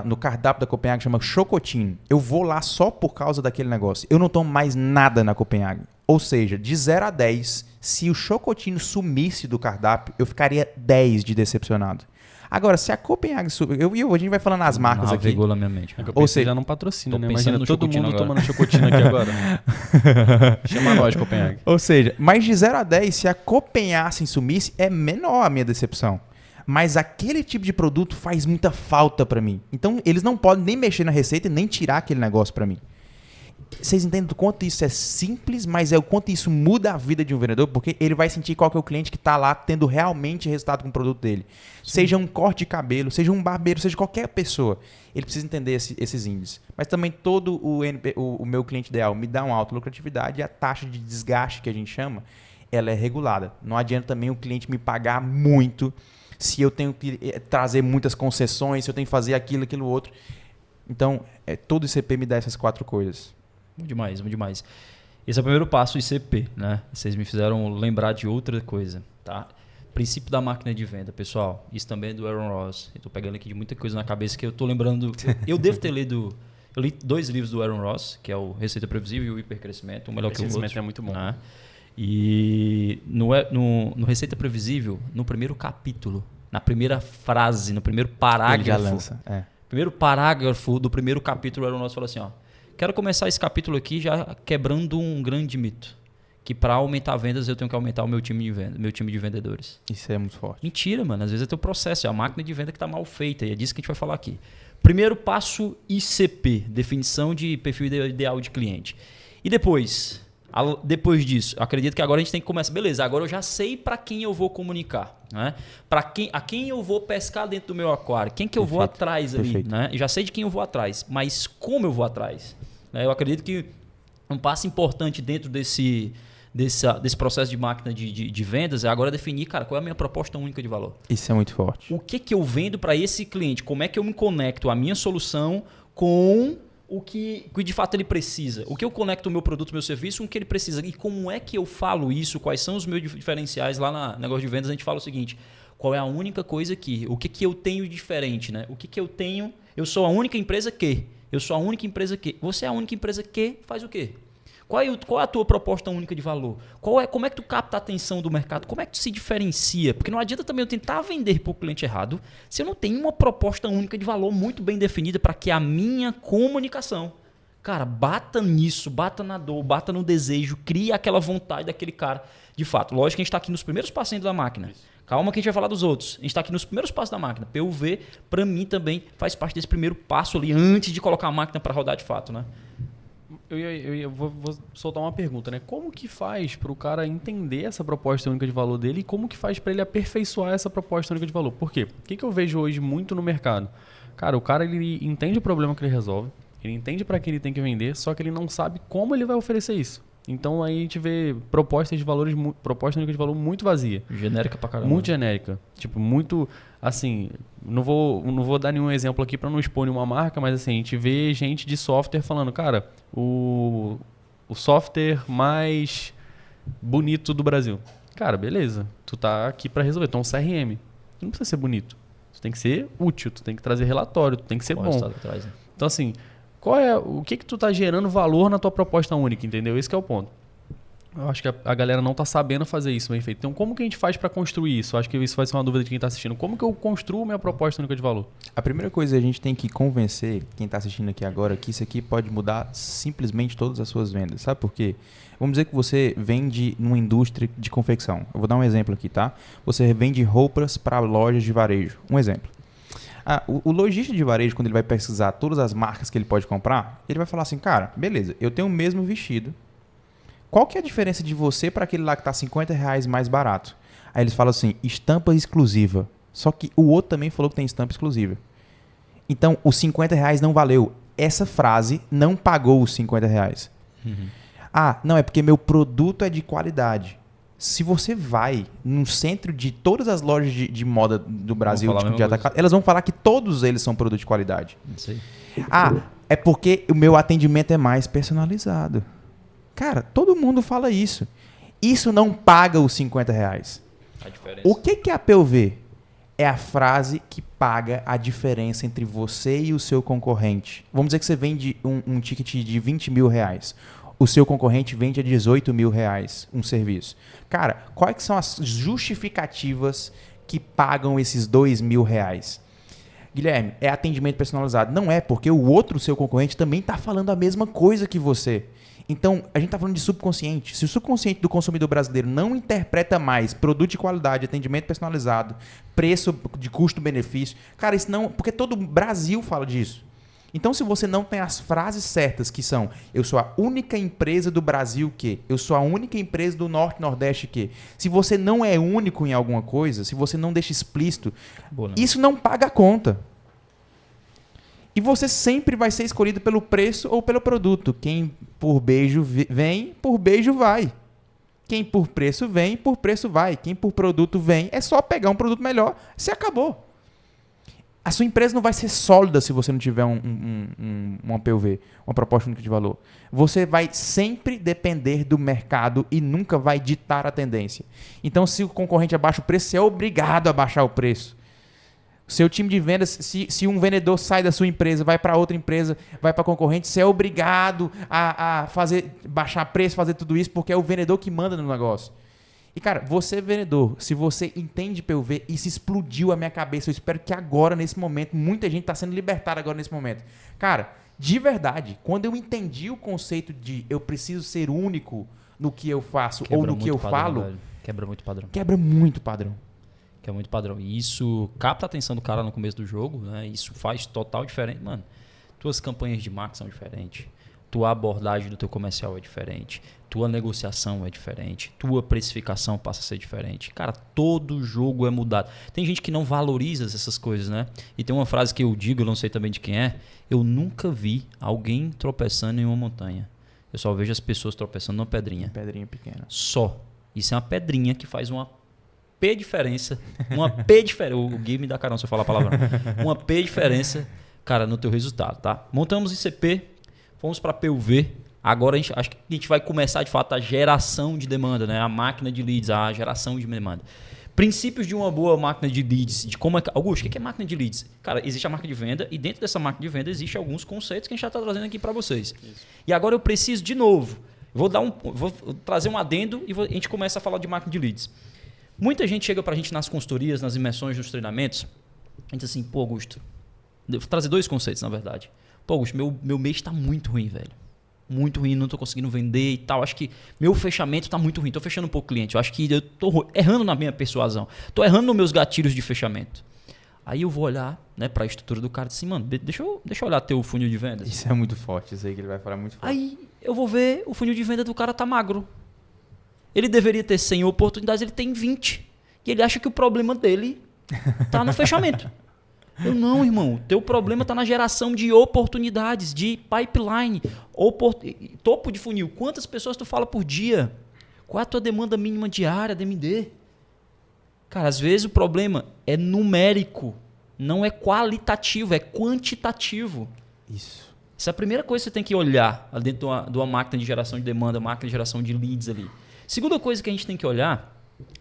no cardápio da Copenhagen que chama Chocotine. Eu vou lá só por causa daquele negócio. Eu não tomo mais nada na Copenhagen. Ou seja, de 0 a 10, se o Chocotine sumisse do cardápio, eu ficaria 10 de decepcionado. Agora, se a Copenhagen... a gente vai falando as marcas aqui. Navegou na minha mente. Ou seja, já não patrocina, né? pensando Imagina no todo Chocotine mundo agora. tomando Chocotine aqui agora. Né? Chama nós, Copenhagen. Ou seja, mais de 0 a 10, se a Copenhagen sumisse, é menor a minha decepção. Mas aquele tipo de produto faz muita falta pra mim. Então, eles não podem nem mexer na receita e nem tirar aquele negócio pra mim. Vocês entendem o quanto isso é simples, mas é o quanto isso muda a vida de um vendedor, porque ele vai sentir qual que é o cliente que está lá tendo realmente resultado com o produto dele. Sim. Seja um corte de cabelo, seja um barbeiro, seja qualquer pessoa. Ele precisa entender esses índices. Mas também todo o meu cliente ideal me dá uma alta lucratividade e a taxa de desgaste que a gente chama, ela é regulada. Não adianta também o cliente me pagar muito se eu tenho que trazer muitas concessões, se eu tenho que fazer aquilo outro. Então, todo ICP me dá essas 4 coisas. Muito demais, muito demais. Esse é o primeiro passo, ICP, né? Vocês me fizeram lembrar de outra coisa, tá? Princípio da máquina de venda, pessoal. Isso também é do Aaron Ross. Eu tô pegando aqui de muita coisa na cabeça que eu tô lembrando. Eu devo ter lido... Eu li 2 livros do Aaron Ross, que é o Receita Previsível e o Hipercrescimento. Um melhor que o outro. Crescimento é muito bom. Né? E no Receita Previsível, no primeiro capítulo, na primeira frase, no primeiro parágrafo... Ele já lança, Primeiro parágrafo do primeiro capítulo, o Aaron Ross fala assim, ó. Quero começar esse capítulo aqui já quebrando um grande mito. Que para aumentar vendas eu tenho que aumentar o meu time de venda, meu time de vendedores. Isso é muito forte. Mentira, mano. Às vezes é teu processo, é a máquina de venda que está mal feita. E é disso que a gente vai falar aqui. Primeiro passo, ICP. Definição de perfil ideal de cliente. E depois disso, acredito que agora a gente tem que começar. Beleza, agora eu já sei para quem eu vou comunicar. Né? A quem eu vou pescar dentro do meu aquário. Quem que eu vou atrás ali. Né? Eu já sei de quem eu vou atrás. Mas como eu vou atrás? Eu acredito que um passo importante dentro desse processo de máquina de vendas é agora definir, cara, qual é a minha proposta única de valor. Isso é muito forte. O que eu vendo para esse cliente? Como é que eu me conecto a minha solução com o que de fato ele precisa? O que eu conecto o meu produto, o meu serviço com o que ele precisa? E como é que eu falo isso? Quais são os meus diferenciais? Lá na negócio de vendas a gente fala o seguinte, qual é a única coisa aqui? O que eu tenho diferente? Né? O que eu tenho? Eu sou a única empresa que... Eu sou a única empresa que... Você é a única empresa que faz o quê? Qual é a tua proposta única de valor? Como é que tu capta a atenção do mercado? Como é que tu se diferencia? Porque não adianta também eu tentar vender para o cliente errado se eu não tenho uma proposta única de valor muito bem definida para que a minha comunicação... Cara, bata nisso, bata na dor, bata no desejo, cria aquela vontade daquele cara. De fato, lógico que a gente está aqui nos primeiros passos da máquina. Calma que a gente vai falar dos outros. A gente está aqui nos primeiros passos da máquina. PUV, para mim, também faz parte desse primeiro passo ali, antes de colocar a máquina para rodar de fato, né? Eu vou soltar uma pergunta, né? Como que faz para o cara entender essa proposta única de valor dele e como que faz para ele aperfeiçoar essa proposta única de valor? Por quê? O que eu vejo hoje muito no mercado? Cara, o cara ele entende o problema que ele resolve, ele entende para que ele tem que vender, só que ele não sabe como ele vai oferecer isso. Então aí a gente vê proposta única de valor muito vazia. Genérica pra caramba. Muito genérica. Tipo, muito, assim, não vou dar nenhum exemplo aqui para não expor nenhuma marca, mas assim, a gente vê gente de software falando, cara, o software mais bonito do Brasil. Cara, beleza, tu tá aqui para resolver, tu é um CRM. Tu não precisa ser bonito. Tu tem que ser útil, tu tem que trazer relatório, tu tem que ser bom. Então assim... o que tu tá gerando valor na tua proposta única, entendeu? Esse que é o ponto. Eu acho que a galera não tá sabendo fazer isso bem feito. Então, como que a gente faz para construir isso? Eu acho que isso vai ser uma dúvida de quem tá assistindo. Como que eu construo minha proposta única de valor? A primeira coisa, a gente tem que convencer quem tá assistindo aqui agora que isso aqui pode mudar simplesmente todas as suas vendas. Sabe por quê? Vamos dizer que você vende numa indústria de confecção. Eu vou dar um exemplo aqui, tá? Você vende roupas para lojas de varejo. Um exemplo. O lojista de varejo, quando ele vai pesquisar todas as marcas que ele pode comprar, ele vai falar assim, cara, beleza, eu tenho o mesmo vestido. Qual que é a diferença de você para aquele lá que está R$50 mais barato? Aí eles falam assim, estampa exclusiva. Só que o outro também falou que tem estampa exclusiva. Então, os R$50 não valeu. essa frase não pagou os R$50. Ah, não, é porque meu produto é de qualidade. Se você vai no centro de todas as lojas de moda do Brasil, tipo, de atacado, elas vão falar que todos eles são produto de qualidade. Isso aí. Ah, é porque o meu atendimento é mais personalizado. Cara, todo mundo fala isso. Isso não paga os R$50. A diferença. O que é a POV? É a frase que paga a diferença entre você e o seu concorrente. Vamos dizer que você vende um ticket de R$20 mil. O seu concorrente vende a R$18 mil um serviço. Cara, quais são as justificativas que pagam esses R$2 mil? Guilherme, é atendimento personalizado. Não é, porque o outro, seu concorrente, também está falando a mesma coisa que você. Então, a gente está falando de subconsciente. Se o subconsciente do consumidor brasileiro não interpreta mais produto de qualidade, atendimento personalizado, preço de custo-benefício, cara, isso não... Porque todo o Brasil fala disso. Então, se você não tem as frases certas, que são: eu sou a única empresa do Brasil que... Eu sou a única empresa do Norte e Nordeste que... Se você não é único em alguma coisa, se você não deixa explícito, isso não paga a conta. E você sempre vai ser escolhido pelo preço ou pelo produto. Quem por beijo vem, por beijo vai. Quem por preço vem, por preço vai. Quem por produto vem, é só pegar um produto melhor. Você acabou. A sua empresa não vai ser sólida se você não tiver uma POV, uma proposta única de valor. Você vai sempre depender do mercado e nunca vai ditar a tendência. Então, se o concorrente abaixa o preço, você é obrigado a baixar o preço. Seu time de vendas, se um vendedor sai da sua empresa, vai para outra empresa, vai para concorrente, você é obrigado a baixar preço, fazer tudo isso, porque é o vendedor que manda no negócio. E, cara, você vendedor, se você entende POV, isso explodiu a minha cabeça. Eu espero que agora, nesse momento, muita gente está sendo libertada agora nesse momento. Cara, de verdade, quando eu entendi o conceito de eu preciso ser único no que eu faço ou no que eu falo... Velho. Quebra muito padrão. Quebra muito padrão. Que é muito padrão. E isso capta a atenção do cara no começo do jogo, né? Isso faz total diferença. Mano, tuas campanhas de marketing são diferentes. Tua abordagem do teu comercial é diferente. Tua negociação é diferente. Tua precificação passa a ser diferente. Cara, todo jogo é mudado. Tem gente que não valoriza essas coisas, né? E tem uma frase que eu digo, eu não sei também de quem é. Eu nunca vi alguém tropeçando em uma montanha. Eu só vejo as pessoas tropeçando numa pedrinha. Pedrinha pequena. Só. Isso é uma pedrinha que faz uma P diferença. Uma P diferença. O Gui me dá carão se eu falar a palavra. Uma P diferença, cara, no teu resultado, tá? Montamos ICP, fomos para PUV. Agora acho que a gente vai começar de fato a geração de demanda, né? A máquina de leads, a geração de demanda. Princípios de uma boa máquina de leads. De como é... Augusto, o que é máquina de leads? Cara, existe a máquina de venda e dentro dessa máquina de venda existem alguns conceitos que a gente já está trazendo aqui para vocês. Isso. E agora eu preciso, de novo, vou trazer um adendo e a gente começa a falar de máquina de leads. Muita gente chega para a gente nas consultorias, nas imersões, nos treinamentos, a gente diz assim: pô, Augusto, vou trazer dois conceitos, na verdade. Pô, Augusto, meu mês está muito ruim, velho. Muito ruim, não estou conseguindo vender e tal. Acho que meu fechamento está muito ruim. Estou fechando um pouco cliente. Eu acho que eu estou errando na minha persuasão. Estou errando nos meus gatilhos de fechamento. Aí eu vou olhar, né, para a estrutura do cara e dizer assim: mano, deixa eu olhar teu funil de vendas. Isso é muito forte, isso aí que ele vai falar muito forte. Aí eu vou ver, o funil de venda do cara tá magro. Ele deveria ter 100 oportunidades, ele tem 20. E ele acha que o problema dele tá no fechamento. Eu não, irmão. O teu problema tá na geração de oportunidades, de pipeline, topo de funil. Quantas pessoas tu fala por dia? Qual é a tua demanda mínima diária, DMD? Cara, às vezes o problema é numérico, não é qualitativo, é quantitativo. Isso. Essa é a primeira coisa que você tem que olhar dentro de uma máquina de geração de demanda, máquina de geração de leads ali. Segunda coisa que a gente tem que olhar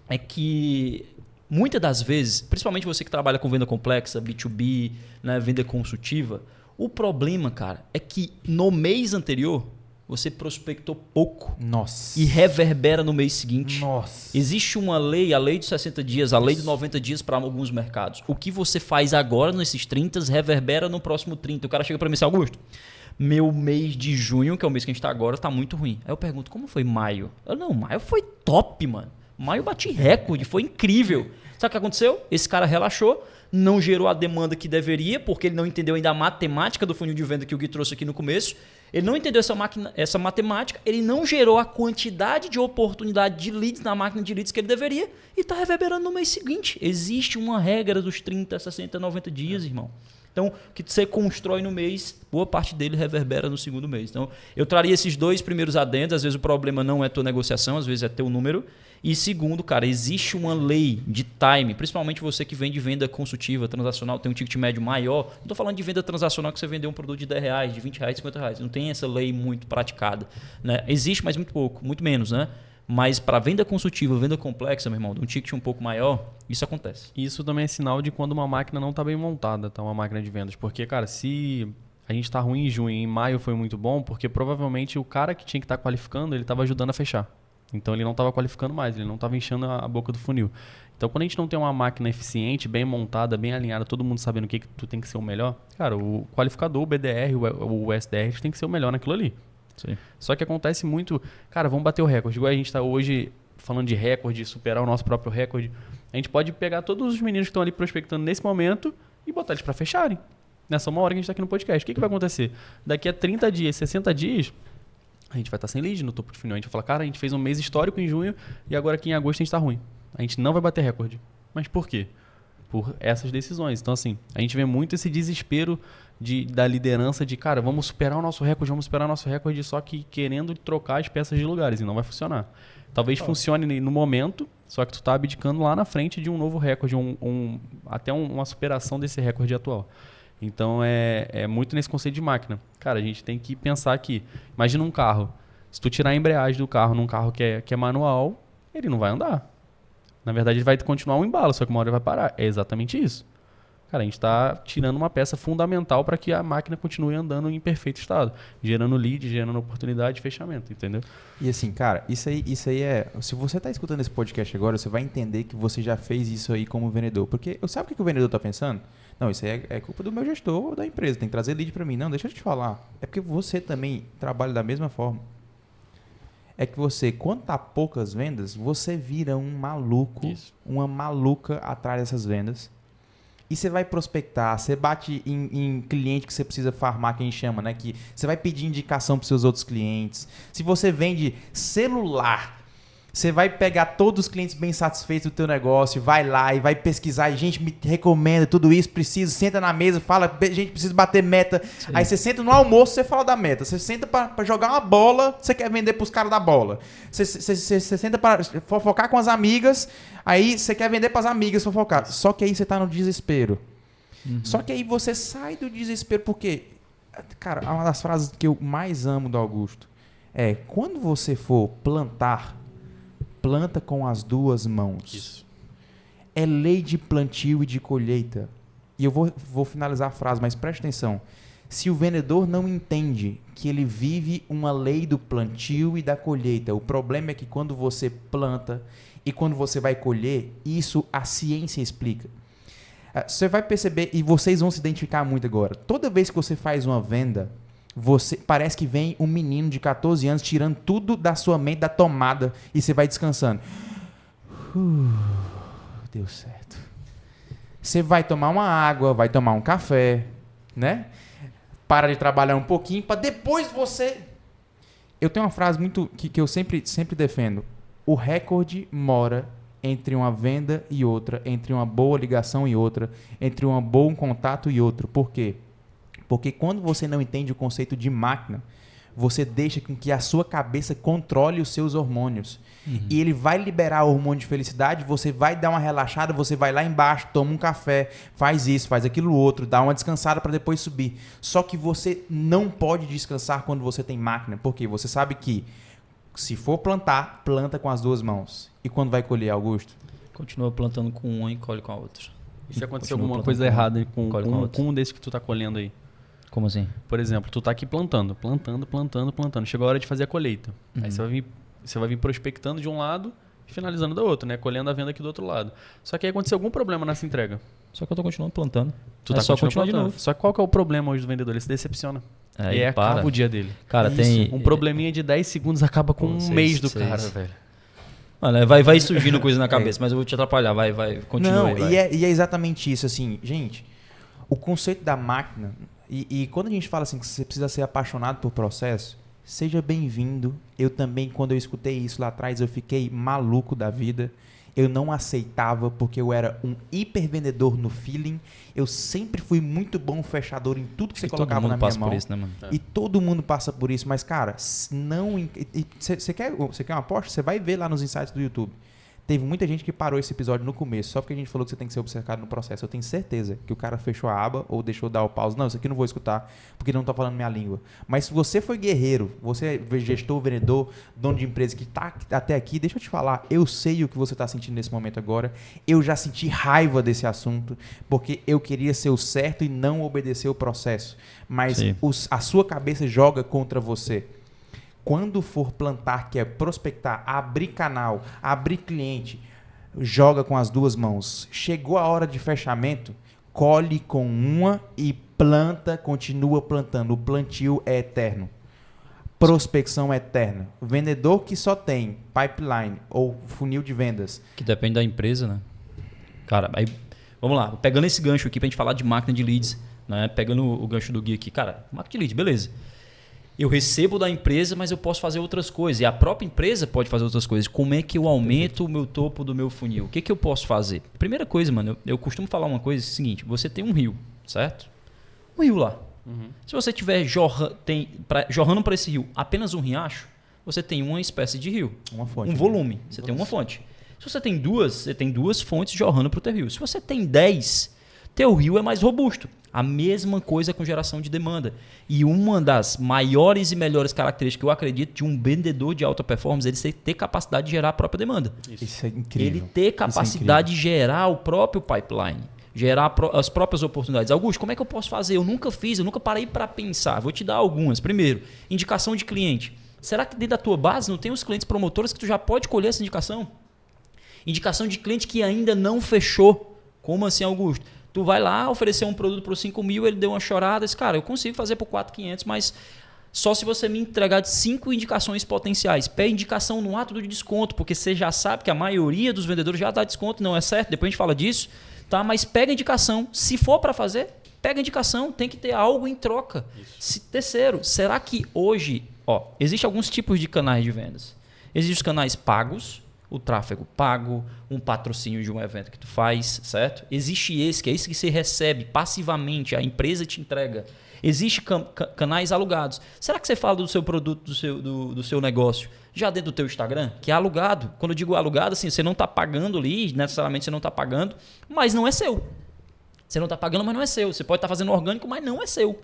é que muitas das vezes, principalmente você que trabalha com venda complexa, B2B, né, venda consultiva, o problema, cara, é que no mês anterior você prospectou pouco. Nossa. E reverbera no mês seguinte. Nossa. Existe uma lei, a lei dos 60 dias, a lei dos 90 dias para alguns mercados. O que você faz agora nesses 30 reverbera no próximo 30. O cara chega para mim e diz: Augusto, meu mês de junho, que é o mês que a gente está agora, está muito ruim. Aí eu pergunto: como foi maio? Não, maio foi top, mano. Maio eu bati recorde, foi incrível. Sabe o que aconteceu? Esse cara relaxou, não gerou a demanda que deveria, porque ele não entendeu ainda a matemática do funil de venda que o Gui trouxe aqui no começo. Ele não entendeu essa matemática, ele não gerou a quantidade de oportunidade de leads na máquina de leads que ele deveria e está reverberando no mês seguinte. Existe uma regra dos 30, 60, 90 dias, irmão. Então, o que você constrói no mês, boa parte dele reverbera no segundo mês. Então, eu traria esses 2 primeiros adendos. Às vezes o problema não é tua negociação, às vezes é teu número. E segundo, cara, existe uma lei de time, principalmente você que vende venda consultiva, transacional, tem um ticket médio maior. Não estou falando de venda transacional que você vendeu um produto de R$10, de R$20, R$50. Não tem essa lei muito praticada, né? Existe, mas muito pouco, muito menos, né? Mas para venda consultiva, venda complexa, meu irmão, de um ticket um pouco maior, isso acontece. Isso também é sinal de quando uma máquina não está bem montada, tá? Uma máquina de vendas. Porque, cara, se a gente está ruim em junho e em maio foi muito bom, porque provavelmente o cara que tinha que estar qualificando, ele estava ajudando a fechar. Então ele não estava qualificando mais, ele não estava enchendo a boca do funil. Então quando a gente não tem uma máquina eficiente, bem montada, bem alinhada, todo mundo sabendo o que tu tem que ser o melhor, cara, o qualificador, o BDR, o SDR tem que ser o melhor naquilo ali. Sim. Só que acontece muito, cara, vamos bater o recorde. Igual a gente está hoje falando de recorde, superar o nosso próprio recorde. A gente pode pegar todos os meninos que estão ali prospectando nesse momento e botar eles para fecharem. Nessa uma hora que a gente está aqui no podcast. O que vai acontecer? Daqui a 30 dias, 60 dias... a gente vai estar sem lead no topo de funil. A gente vai falar, cara, a gente fez um mês histórico em junho e agora aqui em agosto a gente está ruim. A gente não vai bater recorde. Mas por quê? Por essas decisões. Então, assim, a gente vê muito esse desespero da liderança de, cara, vamos superar o nosso recorde, só que querendo trocar as peças de lugares e não vai funcionar. Talvez funcione no momento, só que tu está abdicando lá na frente de um novo recorde, até uma superação desse recorde atual. Então, é muito nesse conceito de máquina. Cara, a gente tem que pensar aqui. Imagina um carro. Se tu tirar a embreagem do carro num carro que é manual, ele não vai andar. Na verdade, ele vai continuar um embalo, só que uma hora ele vai parar. É exatamente isso. Cara, a gente está tirando uma peça fundamental para que a máquina continue andando em perfeito estado. Gerando lead, gerando oportunidade de fechamento, entendeu? E assim, cara, isso aí é... Se você está escutando esse podcast agora, você vai entender que você já fez isso aí como vendedor. Porque sabe o que o vendedor está pensando? Não, isso aí é culpa do meu gestor da empresa, tem que trazer lead para mim. Não, deixa eu te falar. É porque você também trabalha da mesma forma. É que você, quando tá poucas vendas, você vira um maluco, uma maluca atrás dessas vendas. E você vai prospectar, você bate em cliente que você precisa farmar, que a gente chama, né? Que você vai pedir indicação para seus outros clientes. Se você vende celular, você vai pegar todos os clientes bem satisfeitos do teu negócio, vai lá e vai pesquisar, e gente me recomenda tudo isso, preciso, senta na mesa, fala, gente, preciso bater meta. Sim. Aí você senta no almoço, você fala da meta. Você senta para jogar uma bola, você quer vender pros caras da bola. Você senta para fofocar com as amigas, aí você quer vender pras amigas fofocar. Só que aí você tá no desespero. Uhum. Só que aí você sai do desespero, porque, cara, uma das frases que eu mais amo do Augusto é: quando você for plantar, planta com as duas mãos. Isso. É lei de plantio e de colheita. E eu vou finalizar a frase, mas preste atenção. Se o vendedor não entende que ele vive uma lei do plantio e da colheita, o problema é que quando você planta e quando você vai colher, isso a ciência explica. Você vai perceber, e vocês vão se identificar muito agora, toda vez que você faz uma venda, parece que vem um menino de 14 anos tirando tudo da sua mente, da tomada, e você vai descansando. Deu certo. Você vai tomar uma água, vai tomar um café, né? Para de trabalhar um pouquinho, para depois você... Eu tenho uma frase muito que eu sempre defendo. O recorde mora entre uma venda e outra, entre uma boa ligação e outra, entre um bom contato e outro. Por quê? Porque quando você não entende o conceito de máquina, você deixa com que a sua cabeça controle os seus hormônios. Uhum. E ele vai liberar o hormônio de felicidade, você vai dar uma relaxada, você vai lá embaixo, toma um café, faz isso, faz aquilo outro, dá uma descansada para depois subir. Só que você não pode descansar quando você tem máquina, porque você sabe que se for plantar, planta com as duas mãos. E quando vai colher, Augusto? Continua plantando com uma e colhe com a outra. E se acontecer alguma coisa errada com um desses que tu tá colhendo aí? Como assim? Por exemplo, tu tá aqui plantando. Chegou a hora de fazer a colheita. Uhum. Aí você vai vir prospectando de um lado e finalizando do outro, né? Colhendo a venda aqui do outro lado. Só que aí aconteceu algum problema nessa entrega. Só que eu tô continuando plantando. Tu tá só continuar de novo. Só que qual que é o problema hoje do vendedor? Ele se decepciona. E acaba o dia dele. Cara, tem... Um probleminha de 10 segundos acaba com um mês do cara, velho. Mano, vai surgindo coisa na cabeça, mas eu vou te atrapalhar. Vai, continua. Não, e é exatamente isso, assim, gente. O conceito da máquina... E quando a gente fala assim que você precisa ser apaixonado por processo, seja bem-vindo. Eu também, quando eu escutei isso lá atrás, eu fiquei maluco da vida. eu não aceitava porque eu era um hipervendedor no feeling. Eu sempre fui muito bom fechador em tudo que você colocava na minha mão. Por isso, né, mano? E todo mundo passa por isso, mas cara, não. Você quer uma aposta? Você vai ver lá nos insights do YouTube. Teve muita gente que parou esse episódio no começo, só porque a gente falou que você tem que ser obcecado no processo. Eu tenho certeza que o cara fechou a aba ou deixou dar o pause. Não, isso aqui eu não vou escutar, porque não tá falando minha língua. Mas se você foi guerreiro, você é gestor, vendedor, dono de empresa que tá até aqui, deixa eu te falar, eu sei o que você tá sentindo nesse momento agora. Eu já senti raiva desse assunto, porque eu queria ser o certo e não obedecer o processo. Mas a sua cabeça joga contra você. Quando for plantar, que é prospectar, abrir canal, abrir cliente, joga com as duas mãos. Chegou a hora de fechamento, colhe com uma e planta, continua plantando. O plantio é eterno. Prospecção é eterna. O vendedor que só tem pipeline ou funil de vendas. Que depende da empresa, né? Cara, aí, vamos lá. Pegando esse gancho aqui pra gente falar de máquina de leads, né? Pegando o gancho do Gui aqui. Cara, máquina de leads, beleza. Eu recebo da empresa, mas eu posso fazer outras coisas. E a própria empresa pode fazer outras coisas. Como é que eu aumento o meu topo do meu funil? O que eu posso fazer? Primeira coisa, mano, eu costumo falar uma coisa seguinte. Você tem um rio, certo? Um rio lá. Se você tiver jorrando para esse rio apenas um riacho, você tem uma espécie de rio. Uma fonte. Um volume. Você tem uma fonte. Se você tem duas fontes jorrando para o teu rio. Se você tem 10, teu rio é mais robusto. A mesma coisa com geração de demanda. E uma das maiores e melhores características que eu acredito de um vendedor de alta performance é ele ter capacidade de gerar a própria demanda. Isso é incrível. Ele ter capacidade de gerar o próprio pipeline, gerar as próprias oportunidades. Augusto, como é que eu posso fazer? Eu nunca parei para pensar. Vou te dar algumas. Primeiro, indicação de cliente. Será que dentro da tua base não tem os clientes promotores que tu já pode colher essa indicação? Indicação de cliente que ainda não fechou. Como assim, Augusto? Tu vai lá oferecer um produto por 5 mil, ele deu uma chorada, diz, cara, eu consigo fazer por 4.500, mas só se você me entregar de 5 indicações potenciais. Pede indicação no ato do desconto, porque você já sabe que a maioria dos vendedores já dá desconto, não é certo? Depois a gente fala disso, tá? Mas pega a indicação. Se for para fazer, pega a indicação, tem que ter algo em troca. Terceiro, será que hoje, existem alguns tipos de canais de vendas? Existem os canais pagos, o tráfego pago, um patrocínio de um evento que tu faz, certo? Existe esse, que é esse que você recebe passivamente, a empresa te entrega. Existem canais alugados. Será que você fala do seu produto, do seu negócio, já dentro do teu Instagram, que é alugado? Quando eu digo alugado, assim, você não está pagando ali, necessariamente você não está pagando, mas não é seu. Você não está pagando, mas não é seu. Você pode estar fazendo orgânico, mas não é seu.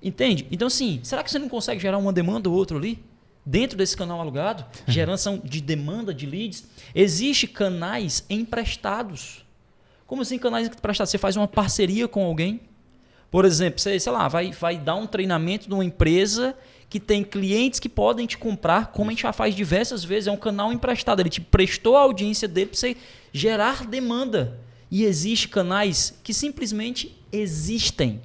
Entende? Então, assim, será que você não consegue gerar uma demanda ou outra ali? Dentro desse canal alugado, geração de demanda de leads, existe canais emprestados. Como assim canais emprestados? Você faz uma parceria com alguém. Por exemplo, sei lá, vai dar um treinamento de uma empresa que tem clientes que podem te comprar, como a gente já faz diversas vezes, é um canal emprestado. Ele te prestou a audiência dele para você gerar demanda. E existem canais que simplesmente existem.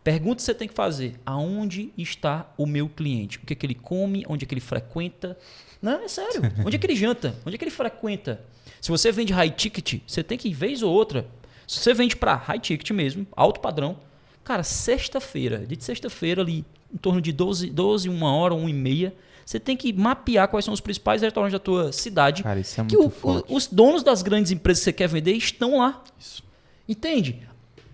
Pergunta que você tem que fazer: aonde está o meu cliente? O que é que ele come? Onde é que ele frequenta? Não, é sério. Onde é que ele janta? Onde é que ele frequenta? Se você vende high ticket, você tem que, vez ou outra, se você vende para high ticket mesmo, alto padrão, cara, sexta-feira, dia de sexta-feira ali, em torno de 12, 1 hora, 1h30, você tem que mapear quais são os principais restaurantes da tua cidade. Cara, isso é que muito forte. Os donos das grandes empresas que você quer vender estão lá. Isso. Entende?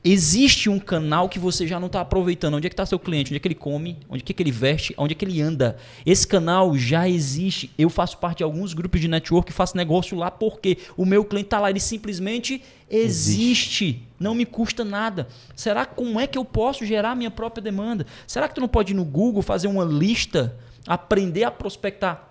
Existe um canal que você já não está aproveitando. Onde é que está seu cliente? Onde é que ele come? Onde é que ele veste? Onde é que ele anda? Esse canal já existe. Eu faço parte de alguns grupos de network e faço negócio lá porque o meu cliente está lá. Ele simplesmente existe. Não me custa nada. Será como é que eu posso gerar minha própria demanda? Será que tu não pode ir no Google fazer uma lista, aprender a prospectar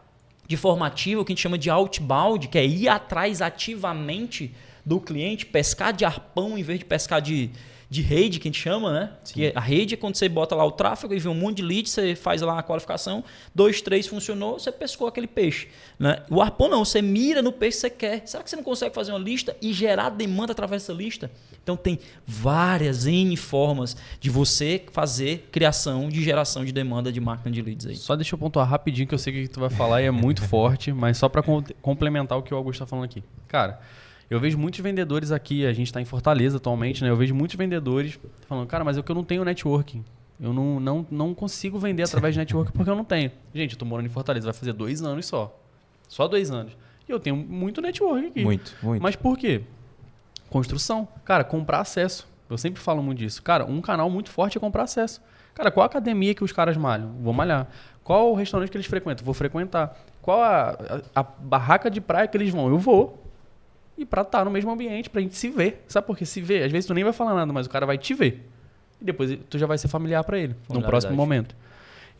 de forma ativa, o que a gente chama de outbound, que é ir atrás ativamente do cliente, pescar de arpão em vez de pescar de rede, que a gente chama, né? Que a rede é quando você bota lá o tráfego e vê um monte de lead, você faz lá a qualificação, 2, 3 funcionou, você pescou aquele peixe. Né? O arpão não, você mira no peixe que você quer. Será que você não consegue fazer uma lista e gerar demanda através dessa lista? Então tem várias N formas de você fazer criação de geração de demanda de máquina de leads aí. Só deixa eu pontuar rapidinho que eu sei que tu vai falar e é muito forte, mas só para complementar o que o Augusto está falando aqui. Cara, eu vejo muitos vendedores aqui, a gente está em Fortaleza atualmente, né? Eu vejo muitos vendedores falando, cara, mas é que eu não tenho networking. Eu não consigo vender através de networking porque eu não tenho. Gente, eu tô morando em Fortaleza, vai fazer 2 anos só. Só 2 anos. E eu tenho muito network aqui. Muito, muito. Mas por quê? Construção. Cara, comprar acesso. Eu sempre falo muito disso. Cara, um canal muito forte é comprar acesso. Cara, qual a academia que os caras malham? Vou malhar. Qual o restaurante que eles frequentam? Vou frequentar. Qual a barraca de praia que eles vão? Eu vou. E pra estar no mesmo ambiente, pra gente se ver. Sabe por que se ver? Às vezes tu nem vai falar nada, mas o cara vai te ver. E depois tu já vai ser familiar pra ele, no próximo momento.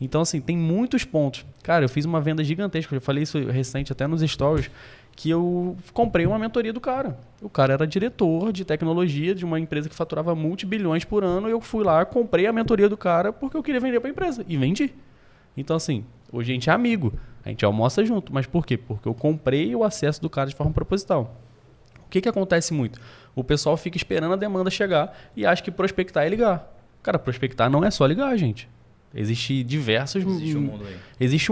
Então, assim, tem muitos pontos. Cara, eu fiz uma venda gigantesca. Eu falei isso recente até nos stories, que eu comprei uma mentoria do cara. O cara era diretor de tecnologia de uma empresa que faturava multibilhões por ano. E eu fui lá, comprei a mentoria do cara porque eu queria vender pra empresa. E vendi. Então, assim, hoje a gente é amigo. A gente almoça junto. Mas por quê? Porque eu comprei o acesso do cara de forma proposital. O que acontece muito? O pessoal fica esperando a demanda chegar e acha que prospectar é ligar. Cara, prospectar não é só ligar, gente. Existe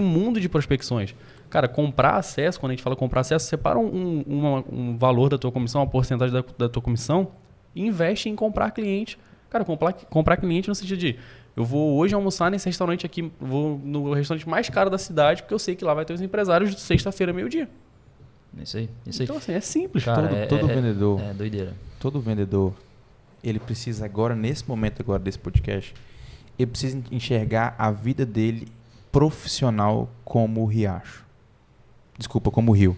um mundo de prospecções. Cara, comprar acesso, quando a gente fala comprar acesso, separa um valor da tua comissão, uma porcentagem da tua comissão e investe em comprar cliente. Cara, comprar cliente no sentido de eu vou hoje almoçar nesse restaurante aqui, vou no restaurante mais caro da cidade, porque eu sei que lá vai ter os empresários de sexta-feira, meio-dia. Isso aí. Então, assim, é simples. Cara, todo vendedor... É doideira. Todo vendedor, ele precisa agora, nesse momento agora desse podcast, ele precisa enxergar a vida dele profissional como o riacho. Desculpa, como o rio.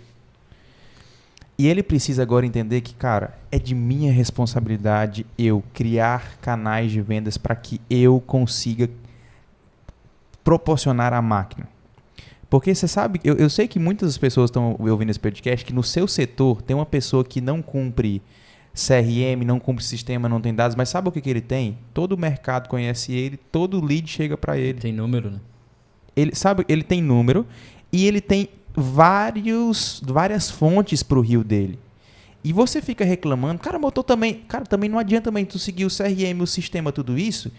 E ele precisa agora entender que, cara, é de minha responsabilidade eu criar canais de vendas para que eu consiga proporcionar a máquina. Porque você sabe, eu sei que muitas pessoas estão ouvindo esse podcast, que no seu setor tem uma pessoa que não cumpre CRM, não cumpre sistema, não tem dados, mas sabe o que ele tem? Todo o mercado conhece ele, todo lead chega para ele. Tem número, né? Ele tem número e ele tem várias fontes para o rio dele. E você fica reclamando, cara, também não adianta também tu seguir o CRM, o sistema, tudo isso,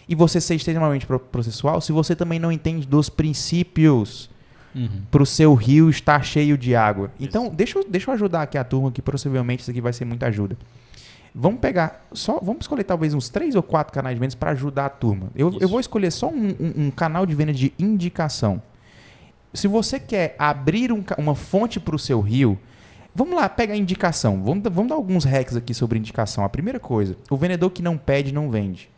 e você ser extremamente processual, se você também não entende dos princípios para o seu rio estar cheio de água. Então, deixa eu ajudar aqui a turma, que possivelmente isso aqui vai ser muita ajuda. Vamos escolher talvez uns 3 ou 4 canais de vendas para ajudar a turma. Eu vou escolher só um canal de venda de indicação. Se você quer abrir uma fonte para o seu rio, vamos lá, pega a indicação. Vamos dar alguns hacks aqui sobre indicação. A primeira coisa, o vendedor que não pede, não vende.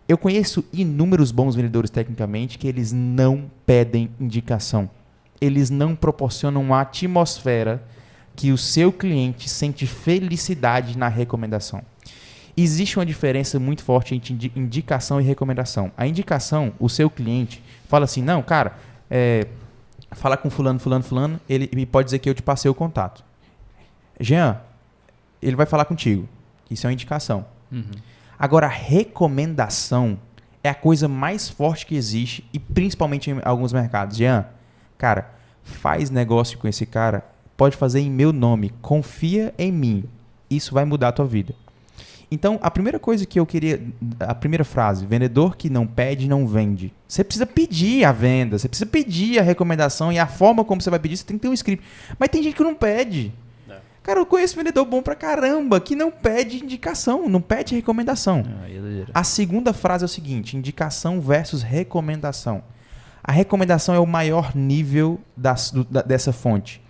Eu conheço inúmeros bons vendedores tecnicamente que eles não pedem indicação. Eles não proporcionam uma atmosfera que o seu cliente sente felicidade na recomendação. Existe uma diferença muito forte entre indicação e recomendação. A indicação, o seu cliente fala assim, não, cara, fala com fulano, ele pode dizer que eu te passei o contato. Jean, ele vai falar contigo. Isso é uma indicação. Agora, a recomendação é a coisa mais forte que existe e principalmente em alguns mercados. Jean, cara, faz negócio com esse cara, pode fazer em meu nome, confia em mim. Isso vai mudar a tua vida. Então, a primeira coisa que eu queria, a primeira frase, vendedor que não pede, não vende. Você precisa pedir a venda, você precisa pedir a recomendação e a forma como você vai pedir, você tem que ter um script. Mas tem gente que não pede. Cara, eu conheço vendedor bom pra caramba que não pede indicação, não pede recomendação. A segunda frase é o seguinte, indicação versus recomendação. A recomendação é o maior nível dessa fonte.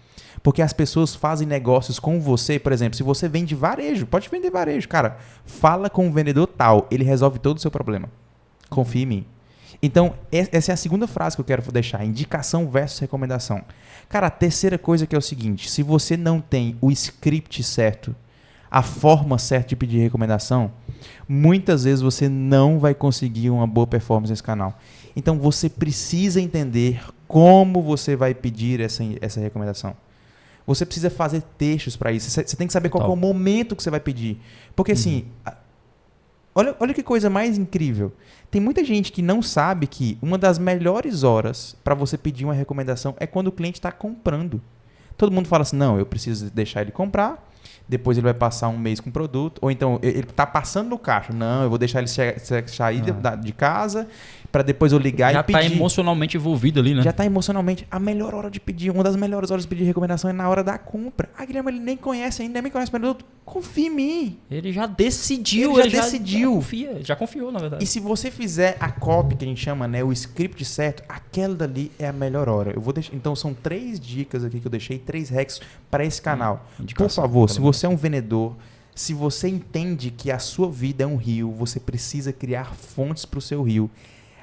Porque as pessoas fazem negócios com você, por exemplo, se você vende varejo, pode vender varejo, cara, fala com o vendedor tal, ele resolve todo o seu problema. Confia em mim. Então, essa é a segunda frase que eu quero deixar, indicação versus recomendação. Cara, a terceira coisa que é o seguinte, se você não tem o script certo, a forma certa de pedir recomendação, muitas vezes você não vai conseguir uma boa performance nesse canal. Então, você precisa entender como você vai pedir essa recomendação. Você precisa fazer textos para isso. Você tem que saber qual é o momento que você vai pedir. Porque assim, olha que coisa mais incrível. Tem muita gente que não sabe que uma das melhores horas para você pedir uma recomendação é quando o cliente está comprando. Todo mundo fala assim, não, eu preciso deixar ele comprar, depois ele vai passar um mês com o produto, ou então ele está passando no caixa. Não, eu vou deixar ele sair de casa, pra depois eu ligar Já e pedir. tá emocionalmente envolvido ali, né? Já tá emocionalmente. A melhor hora de pedir, uma das melhores horas de pedir recomendação é na hora da compra. Ah, Guilherme, ele nem conhece ainda, nem conhece o produto. Confia em mim. Ele já decidiu. Ele já decidiu. Já confiou, na verdade. E se você fizer a copy, que a gente chama, né, o script certo, aquela dali é a melhor hora. Eu vou deixar, então são 3 dicas aqui que eu deixei, 3 hacks para esse canal. Por favor, se você é um vendedor, se você entende que a sua vida é um rio, você precisa criar fontes para o seu rio.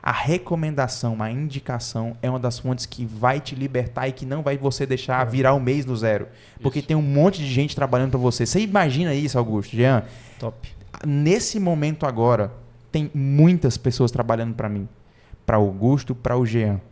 A recomendação, a indicação é uma das fontes que vai te libertar e que não vai você deixar virar o mês no zero. Porque tem um monte de gente trabalhando para você. Você imagina isso, Augusto, Jean? Top. Nesse momento agora, tem muitas pessoas trabalhando para mim. Para Augusto, para o Jean.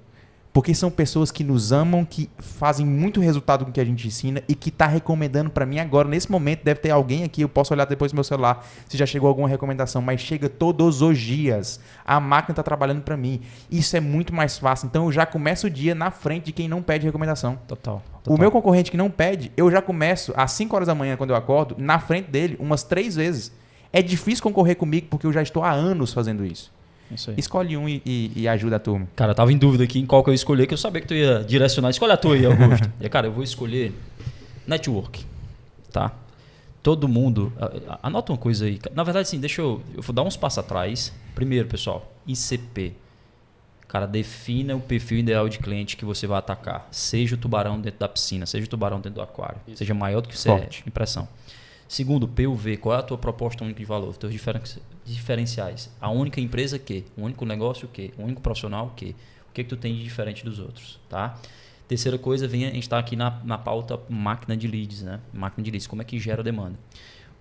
Porque são pessoas que nos amam, que fazem muito resultado com o que a gente ensina e que tá recomendando para mim agora. Nesse momento deve ter alguém aqui, eu posso olhar depois no meu celular se já chegou alguma recomendação, mas chega todos os dias. A máquina tá trabalhando para mim. Isso é muito mais fácil. Então eu já começo o dia na frente de quem não pede recomendação. Total. O meu concorrente que não pede, eu já começo às 5 horas da manhã, quando eu acordo, na frente dele umas 3 vezes. É difícil concorrer comigo porque eu já estou há anos fazendo isso. Isso aí. Escolhe um e ajuda a turma. Cara, eu tava em dúvida aqui em qual que eu escolher, que eu sabia que tu ia direcionar. Escolhe a tua aí, Augusto. E, cara, eu vou escolher network, tá? Todo mundo... Anota uma coisa aí. Na verdade, assim, eu vou dar uns passos atrás. Primeiro, pessoal, ICP. Cara, defina o perfil ideal de cliente que você vai atacar. Seja o tubarão dentro da piscina, seja o tubarão dentro do aquário. Isso. Seja maior do que você é. Impressão. Segundo, PUV. Qual é a tua proposta única de valor? Teus diferenciais. A única empresa que? O único negócio que? O único profissional que? O que tu tem de diferente dos outros? Tá? Terceira coisa, a gente está aqui na pauta máquina de leads, né? Máquina de leads. Como é que gera demanda?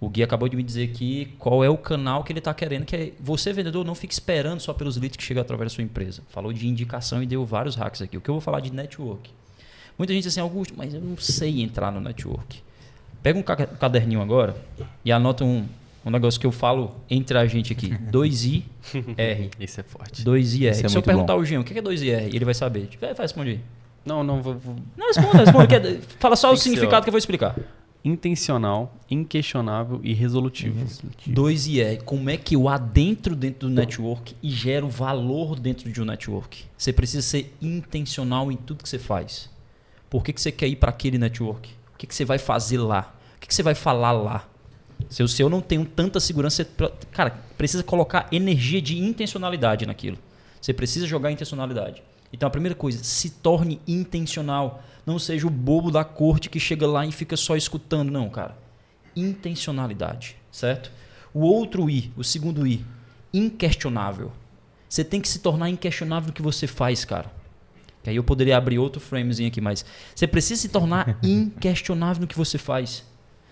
O Gui acabou de me dizer aqui qual é o canal que ele está querendo, que é você, vendedor, não fique esperando só pelos leads que chegam através da sua empresa. Falou de indicação e deu vários hacks aqui. O que eu vou falar de network? Muita gente diz assim, Augusto, mas eu não sei entrar no network. Pega um caderninho agora e anota um negócio que eu falo entre a gente aqui. 2IR. Isso é forte. 2IR. É Se eu perguntar ao Jean, o que é 2IR? Ele vai saber. Vai responder. Não vou... Não, responda. Fala só o significado que eu vou explicar. Intencional, inquestionável e resolutivo. 2IR. Como é que eu adentro dentro do network e gero valor dentro de um network? Você precisa ser intencional em tudo que você faz. Por que você quer ir para aquele network? O que você vai fazer lá? O que você vai falar lá? Se eu não tenho tanta segurança, cara, precisa colocar energia de intencionalidade naquilo. Você precisa jogar intencionalidade. Então a primeira coisa, se torne intencional. Não seja o bobo da corte que chega lá e fica só escutando. Não, cara. Intencionalidade, certo? O outro I, o segundo I, inquestionável. Você tem que se tornar inquestionável no que você faz, cara. Que aí eu poderia abrir outro framezinho aqui, mas você precisa se tornar inquestionável no que você faz.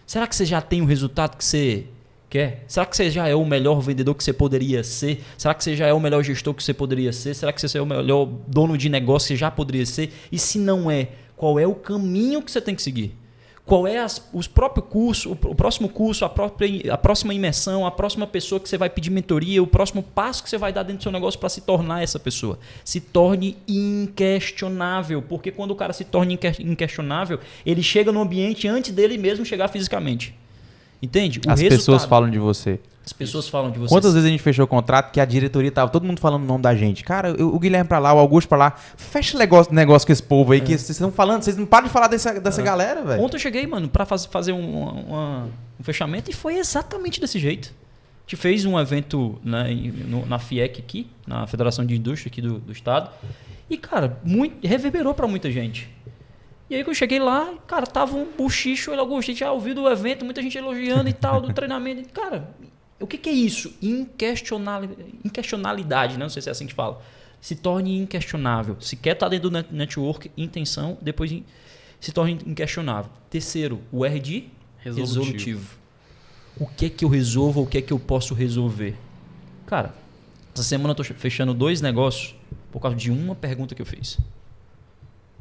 Será que você já tem o resultado que você quer? Será que você já é o melhor vendedor que você poderia ser? Será que você já é o melhor gestor que você poderia ser? Será que você é o melhor dono de negócio que você já poderia ser? E se não é, qual é o caminho que você tem que seguir? Qual é os próprios cursos, o próximo curso, a próxima imersão, a próxima pessoa que você vai pedir mentoria, o próximo passo que você vai dar dentro do seu negócio para se tornar essa pessoa? Se torne inquestionável, porque quando o cara se torna inquestionável, ele chega no ambiente antes dele mesmo chegar fisicamente. Entende? As pessoas falam de você. As pessoas falam de você. Quantas vezes a gente fechou o contrato que a diretoria tava todo mundo falando o nome da gente? Cara, o Guilherme pra lá, o Augusto pra lá. Fecha negócio com esse povo aí que vocês estão falando. Vocês não param de falar dessa galera, velho. Ontem eu cheguei, mano, pra fazer um fechamento e foi exatamente desse jeito. A gente fez um evento na FIEC aqui, na Federação de Indústria aqui do estado. E, cara, reverberou pra muita gente. E aí que eu cheguei lá, cara, tava um buchicho, Augusto, a gente já ouviu do evento, muita gente elogiando e tal, do treinamento. Cara, o que é isso? Inquestionalidade, né? Não sei se é assim que fala. Se torne inquestionável. Se quer estar dentro do network, intenção, depois se torne inquestionável. Terceiro, o R de resolutivo. O que é que eu resolvo, o que é que eu posso resolver? Cara, essa semana eu tô fechando 2 negócios por causa de uma pergunta que eu fiz.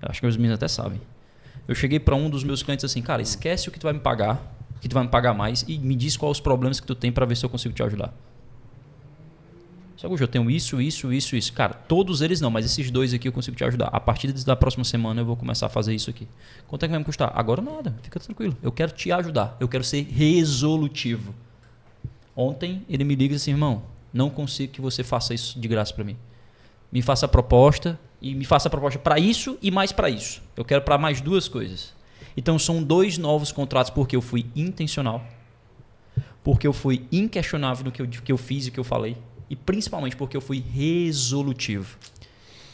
Eu acho que os meninos até sabem. Eu cheguei para um dos meus clientes assim, cara, esquece o que tu vai me pagar, que tu vai me pagar mais e me diz quais os problemas que tu tem para ver se eu consigo te ajudar. Só que eu tenho isso. Cara, todos eles não, mas esses 2 aqui eu consigo te ajudar. A partir da próxima semana eu vou começar a fazer isso aqui. Quanto é que vai me custar? Agora nada, fica tranquilo. Eu quero te ajudar, eu quero ser resolutivo. Ontem ele me liga assim, irmão, não consigo que você faça isso de graça para mim. me faça a proposta e me faça a proposta para isso e mais para isso. Eu quero para mais 2 coisas. Então são 2 novos contratos porque eu fui intencional, porque eu fui inquestionável no que eu fiz e que eu falei, e principalmente porque eu fui resolutivo.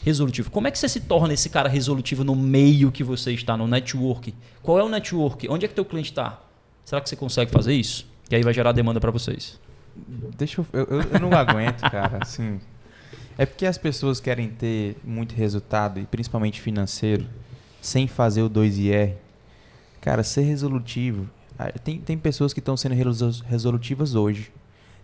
Resolutivo. Como é que você se torna esse cara resolutivo no meio que você está, no network? Qual é o network? Onde é que teu cliente está? Será que você consegue fazer isso? E aí vai gerar demanda para vocês. Eu não aguento, cara. Assim, é porque as pessoas querem ter muito resultado, e principalmente financeiro, sem fazer o 2IR. Cara, ser resolutivo. Tem pessoas que estão sendo resolutivas hoje.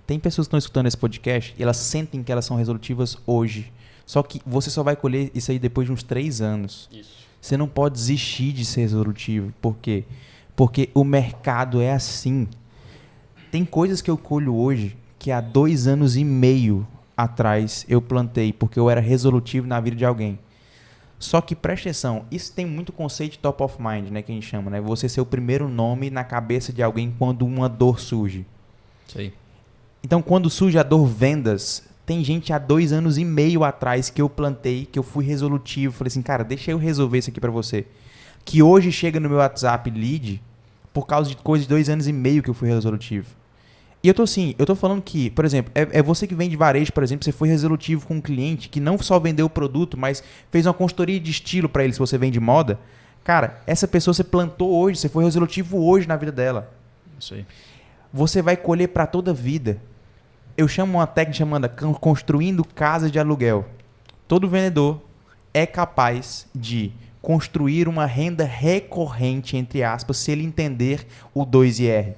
Tem pessoas que estão escutando esse podcast e elas sentem que elas são resolutivas hoje. Só que você só vai colher isso aí depois de uns 3 anos. Isso. Você não pode desistir de ser resolutivo. Por quê? Porque o mercado é assim. Tem coisas que eu colho hoje que há 2 anos e meio atrás eu plantei porque eu era resolutivo na vida de alguém. Só que presta atenção, isso tem muito conceito de top of mind, né, que a gente chama, né? Você ser o primeiro nome na cabeça de alguém quando uma dor surge. Sim. Então, quando surge a dor vendas, tem gente há 2 anos e meio atrás que eu plantei, que eu fui resolutivo. Falei assim, cara, deixa eu resolver isso aqui pra você. Que hoje chega no meu WhatsApp lead por causa de coisa de 2 anos e meio que eu fui resolutivo. E eu tô falando que, por exemplo, é você que vende varejo, por exemplo, você foi resolutivo com um cliente que não só vendeu o produto, mas fez uma consultoria de estilo pra ele, se você vende moda. Cara, essa pessoa você plantou hoje, você foi resolutivo hoje na vida dela. Isso aí. Você vai colher pra toda a vida. Eu chamo uma técnica chamada construindo casas de aluguel. Todo vendedor é capaz de construir uma renda recorrente, entre aspas, se ele entender o 2IR.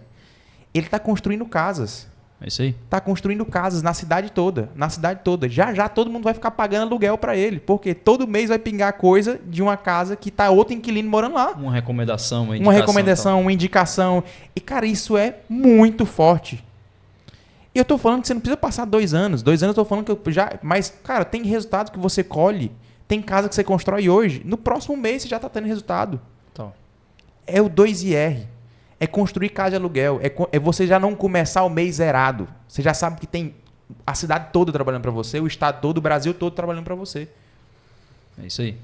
Ele está construindo casas. É isso aí. Está construindo casas na cidade toda. Na cidade toda. Já todo mundo vai ficar pagando aluguel para ele. Porque todo mês vai pingar coisa de uma casa que tá outro inquilino morando lá. Uma recomendação, uma indicação. Uma recomendação, uma indicação. E, cara, isso é muito forte. E eu tô falando que você não precisa passar 2 anos. 2 anos eu tô falando que eu já... Mas, cara, tem resultado que você colhe. Tem casa que você constrói hoje. No próximo mês você já tá tendo resultado. Então. É o 2IR. É construir casa de aluguel. É você já não começar o mês zerado. Você já sabe que tem a cidade toda trabalhando para você, o estado todo, o Brasil todo trabalhando para você. É isso aí.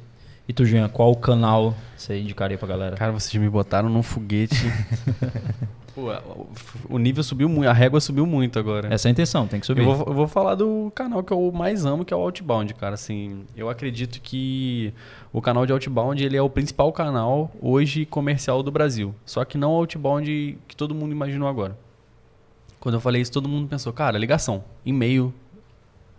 E tu, Jean, qual canal você indicaria pra galera? Cara, vocês me botaram num foguete. Pô, o nível subiu muito, a régua subiu muito agora. Essa é a intenção, tem que subir. Eu vou falar do canal que eu mais amo, que é o Outbound, cara. Assim, eu acredito que o canal de Outbound ele é o principal canal hoje comercial do Brasil. Só que não o Outbound que todo mundo imaginou agora. Quando eu falei isso, todo mundo pensou, cara, ligação, e-mail,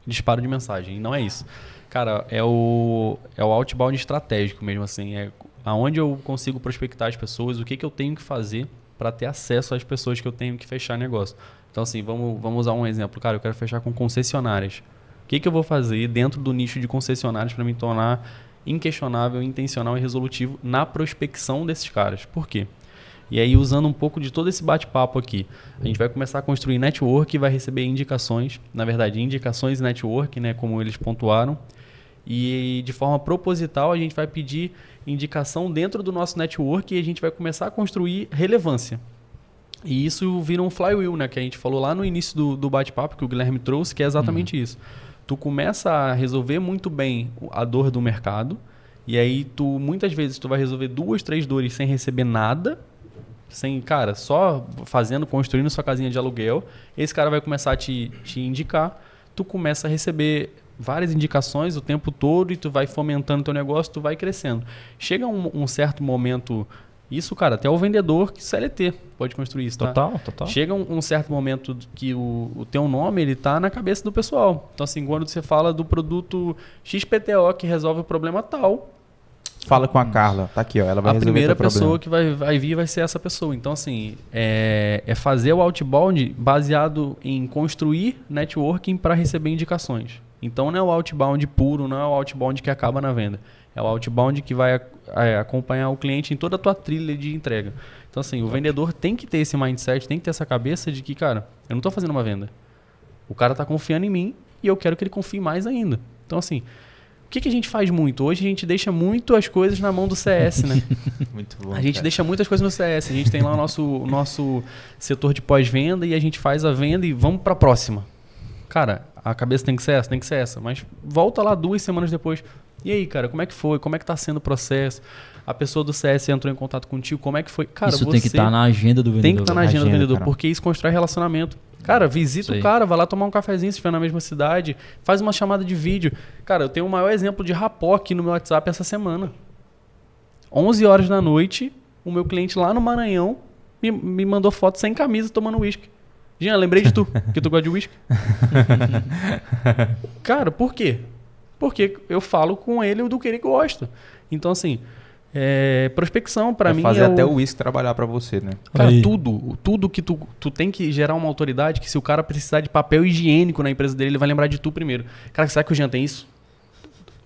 disparo de mensagem. E não é isso. Cara, é o outbound estratégico mesmo, assim. É aonde eu consigo prospectar as pessoas, o que eu tenho que fazer para ter acesso às pessoas que eu tenho que fechar negócio. Então, assim, vamos usar um exemplo. Cara, eu quero fechar com concessionárias. O que eu vou fazer dentro do nicho de concessionárias para me tornar inquestionável, intencional e resolutivo na prospecção desses caras? Por quê? E aí, usando um pouco de todo esse bate-papo aqui, a gente vai começar a construir network e vai receber indicações, na verdade, indicações e network, né, como eles pontuaram. E de forma proposital, a gente vai pedir indicação dentro do nosso network e a gente vai começar a construir relevância. E isso vira um flywheel, né, que a gente falou lá no início do bate-papo, que o Guilherme trouxe, que é exatamente isso. Tu começa a resolver muito bem a dor do mercado e aí muitas vezes tu vai resolver 2, 3 dores sem receber nada, cara, só construindo sua casinha de aluguel. Esse cara vai começar a te indicar, tu começa a receber várias indicações o tempo todo e tu vai fomentando teu negócio, tu vai crescendo. Chega um certo momento, isso, cara, até o vendedor que CLT pode construir isso, tá? Total. Chega um certo momento que o teu nome, ele tá na cabeça do pessoal. Então, assim, quando você fala do produto XPTO que resolve o problema tal, fala com a Carla, tá aqui, ó, ela vai resolver o problema. A primeira pessoa que vai vir vai ser essa pessoa. Então, assim, é fazer o outbound baseado em construir networking para receber indicações. Então, não é o outbound puro, não é o outbound que acaba na venda. É o outbound que vai acompanhar o cliente em toda a tua trilha de entrega. Então, assim, o vendedor tem que ter esse mindset, tem que ter essa cabeça de que, cara, eu não estou fazendo uma venda. O cara está confiando em mim e eu quero que ele confie mais ainda. Então, assim, o que a gente faz muito? Hoje a gente deixa muito as coisas na mão do CS, né? Muito bom. A gente deixa muitas coisas no CS. A gente tem lá o nosso setor de pós-venda e a gente faz a venda e vamos para a próxima. Cara, a cabeça tem que ser essa. Mas volta lá 2 semanas depois. E aí, cara, como é que foi? Como é que tá sendo o processo? A pessoa do CS entrou em contato contigo, como é que foi? Cara, isso tem que estar na agenda do vendedor. Tem que estar na agenda do vendedor, cara. porque isso constrói relacionamento. Cara, visita o cara, vai lá tomar um cafezinho se estiver na mesma cidade, faz uma chamada de vídeo. Cara, eu tenho o maior exemplo de rapó aqui no meu WhatsApp essa semana. 11 horas da noite, o meu cliente lá no Maranhão me mandou foto sem camisa tomando uísque. Jean, lembrei de tu, que tu gosta de uísque. Cara, por quê? Porque eu falo com ele do que ele gosta. Então, assim, prospecção pra mim fazer é até o uísque trabalhar pra você, né? Cara, Aí. tudo que tu tem que gerar uma autoridade, que se o cara precisar de papel higiênico na empresa dele, ele vai lembrar de tu primeiro. Cara, será que o Jean tem isso?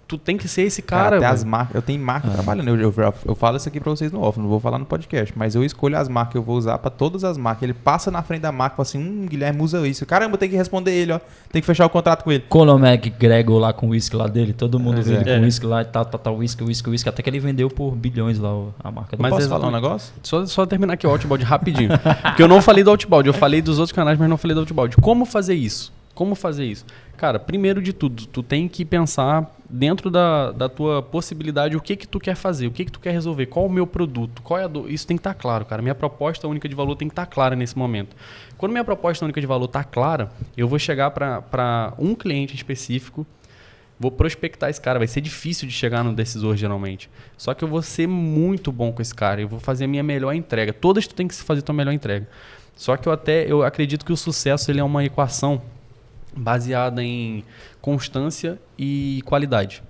Tu tem que ser esse cara, até velho. as marcas. Eu tenho marca trabalhando. Eu falo isso aqui pra vocês no off, não vou falar no podcast. Mas eu escolho as marcas que eu vou usar pra todas as marcas. Ele passa na frente da marca e fala assim: Guilherme usa isso. Caramba, tem que responder ele, ó. Tem que fechar o contrato com ele. Colomec Gregor lá com o whisky lá dele, todo mundo Pois viu ele é. com whisky lá e tal, whisky, até que ele vendeu por bilhões lá a marca do Mas Posso exatamente. falar um negócio? Só terminar aqui o Outbound rapidinho. Porque eu não falei do Outbound, eu falei dos outros canais, mas não falei do Outbound. Como fazer isso? Cara, primeiro de tudo, tu tem que pensar dentro da tua possibilidade o que tu quer fazer, o que tu quer resolver, qual o meu produto, qual é a dor. Isso tem que estar claro, cara. Minha proposta única de valor tem que estar clara nesse momento. Quando minha proposta única de valor está clara, eu vou chegar para um cliente específico, vou prospectar esse cara. Vai ser difícil de chegar no decisor, geralmente. Só que eu vou ser muito bom com esse cara. Eu vou fazer a minha melhor entrega. Todas tu tem que fazer a tua melhor entrega. Só que eu acredito que o sucesso ele é uma equação baseada em constância e qualidade.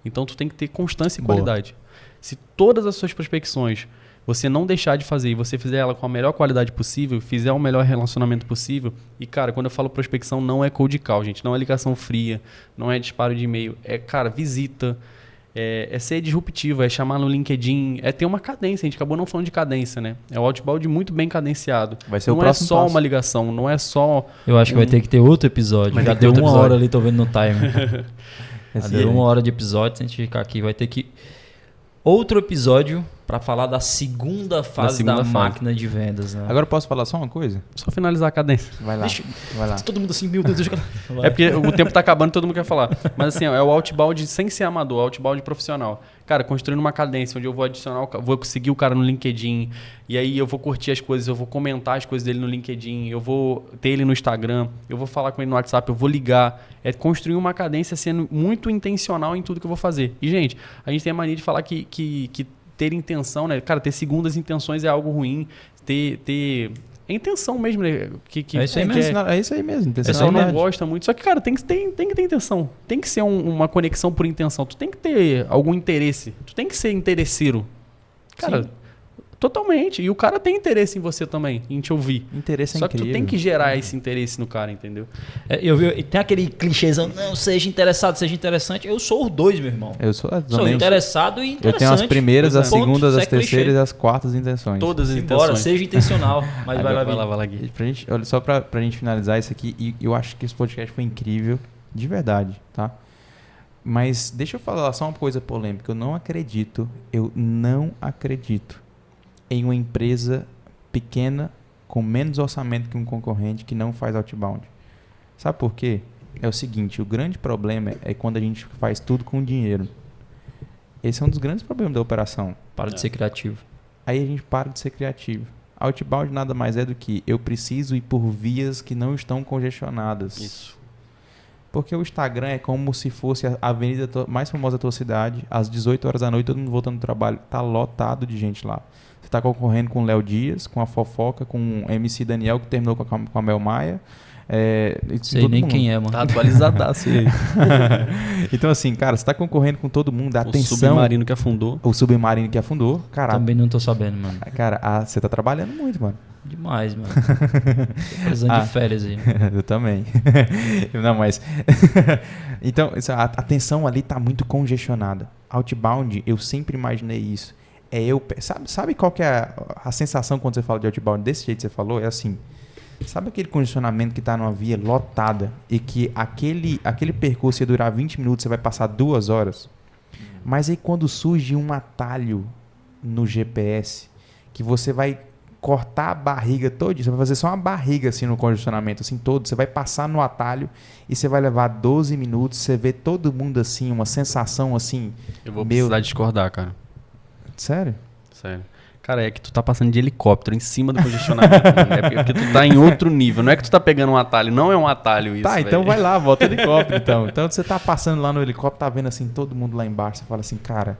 Então, tu tem que ter constância e qualidade. Se todas as suas prospecções você não deixar de fazer e você fizer ela com a melhor qualidade possível, fizer o melhor relacionamento possível, e, cara, quando eu falo prospecção, não é cold call, gente. Não é ligação fria, não é disparo de e-mail. É, cara, visita. É ser disruptivo, é chamar no LinkedIn, é ter uma cadência. A gente acabou não falando de cadência, né? É o outbound muito bem cadenciado. Vai ser o não é próximo só passo. uma ligação, não é só... Eu acho que vai ter que ter outro episódio. Vai Já ter que ter deu outro 1 hora episódio. ali, tô vendo no timer. Já Esse deu aí. 1 hora de episódio, se a gente ficar aqui, vai ter que... Outro episódio para falar da segunda fase da máquina de vendas. Né? Agora eu posso falar só uma coisa? Só finalizar a cadência. Vai lá. Vai lá. Todo mundo assim, meu Deus, deixa eu... É porque o tempo tá acabando e todo mundo quer falar. Mas assim, é o outbound sem ser amador, o outbound profissional. Cara, construindo uma cadência onde eu vou adicionar, vou seguir o cara no LinkedIn, e aí eu vou curtir as coisas, eu vou comentar as coisas dele no LinkedIn, eu vou ter ele no Instagram, eu vou falar com ele no WhatsApp, eu vou ligar. É construir uma cadência sendo muito intencional em tudo que eu vou fazer. E, gente, a gente tem a mania de falar que ter intenção, né? Cara, ter segundas intenções é algo ruim. Ter é intenção mesmo, né? É isso aí mesmo. É isso aí mesmo. O pessoal não gosta muito. Só que, cara, tem que ter intenção. Tem que ser uma conexão por intenção. Tu tem que ter algum interesse. Tu tem que ser interesseiro. Cara, Sim. Totalmente. E o cara tem interesse em você também, em te ouvir. Interesse é Só que incrível. tu tem que gerar esse interesse no cara, entendeu? E tem aquele clichêzão, não, seja interessado, seja interessante. Eu sou os dois, meu irmão. Eu sou Sou interessado e interessante. Eu tenho as primeiras, as Ponto, segundas, as isso é clichê. terceiras e as quartas intenções. Todas as Embora, intenções. seja intencional. Mas vai lá, vai lá, Gui. E pra gente, olha, só pra gente finalizar isso aqui, e eu acho que esse podcast foi incrível, de verdade, tá? Mas deixa eu falar só uma coisa polêmica. Eu não acredito em uma empresa pequena com menos orçamento que um concorrente que não faz outbound. Sabe por quê? É o seguinte, o grande problema é quando a gente faz tudo com dinheiro. Esse é um dos grandes problemas da operação. Para de ser criativo. Aí a gente para de ser criativo. Outbound nada mais é do que eu preciso ir por vias que não estão congestionadas. Isso. Porque o Instagram é como se fosse a avenida mais famosa da tua cidade, às 18 horas da noite, todo mundo voltando do trabalho, tá lotado de gente lá. Você tá concorrendo com o Léo Dias, com a Fofoca, com o MC Daniel, que terminou com a Mel Maia. Sei nem quem é, mano. Tá atualizadaço aí. Então assim, cara, você tá concorrendo com todo mundo, dá O atenção. submarino que afundou. O submarino que afundou. Cara, Também não tô sabendo, mano. cara, você tá trabalhando muito, mano. Demais, mano. Tô precisando de férias aí. Eu também. Não, mas... Então, a atenção ali tá muito congestionada. Outbound, eu sempre imaginei isso. Sabe qual que é a sensação quando você fala de outbound? Desse jeito que você falou, é assim... Sabe aquele condicionamento que tá numa via lotada e que aquele percurso ia durar 20 minutos, você vai passar 2 horas? Mas aí quando surge um atalho no GPS, que você vai cortar a barriga todinha. Você vai fazer só uma barriga assim no congestionamento, assim todo. Você vai passar no atalho e você vai levar 12 minutos. Você vê todo mundo assim, uma sensação assim. Eu vou precisar discordar, cara. Sério? Sério. Cara, é que tu tá passando de helicóptero em cima do congestionamento. Mano. É porque tu tá em outro nível. Não é que tu tá pegando um atalho. Não é um atalho isso, Tá, véio. então vai lá, volta o helicóptero então. Então você tá passando lá no helicóptero, tá vendo assim todo mundo lá embaixo. Você fala assim, cara,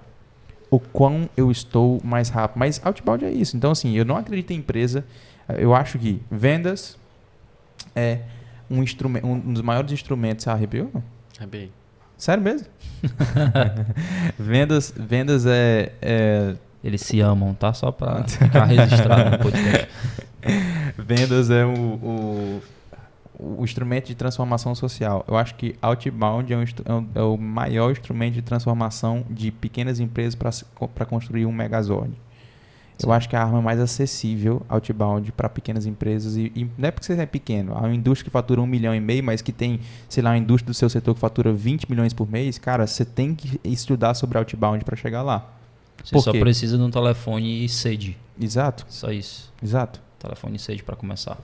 o quão eu estou mais rápido. Mas outbound é isso. Então assim, eu não acredito em empresa. Eu acho que vendas é um dos maiores instrumentos. Você arrepiou? Arrepiei. Sério mesmo? vendas é Eles se amam, tá? Só pra ficar registrado no podcast. vendas é o instrumento de transformação social. Eu acho que outbound é o maior instrumento de transformação de pequenas empresas para construir um megazord. Eu acho que é a arma mais acessível outbound para pequenas empresas e não é porque você é pequeno. Há uma indústria que fatura 1,5 milhão, mas que tem, sei lá, uma indústria do seu setor que fatura 20 milhões por mês. Cara, você tem que estudar sobre outbound para chegar lá. Você só precisa de um telefone e sede. Exato. Só isso. Exato. Telefone e sede para começar.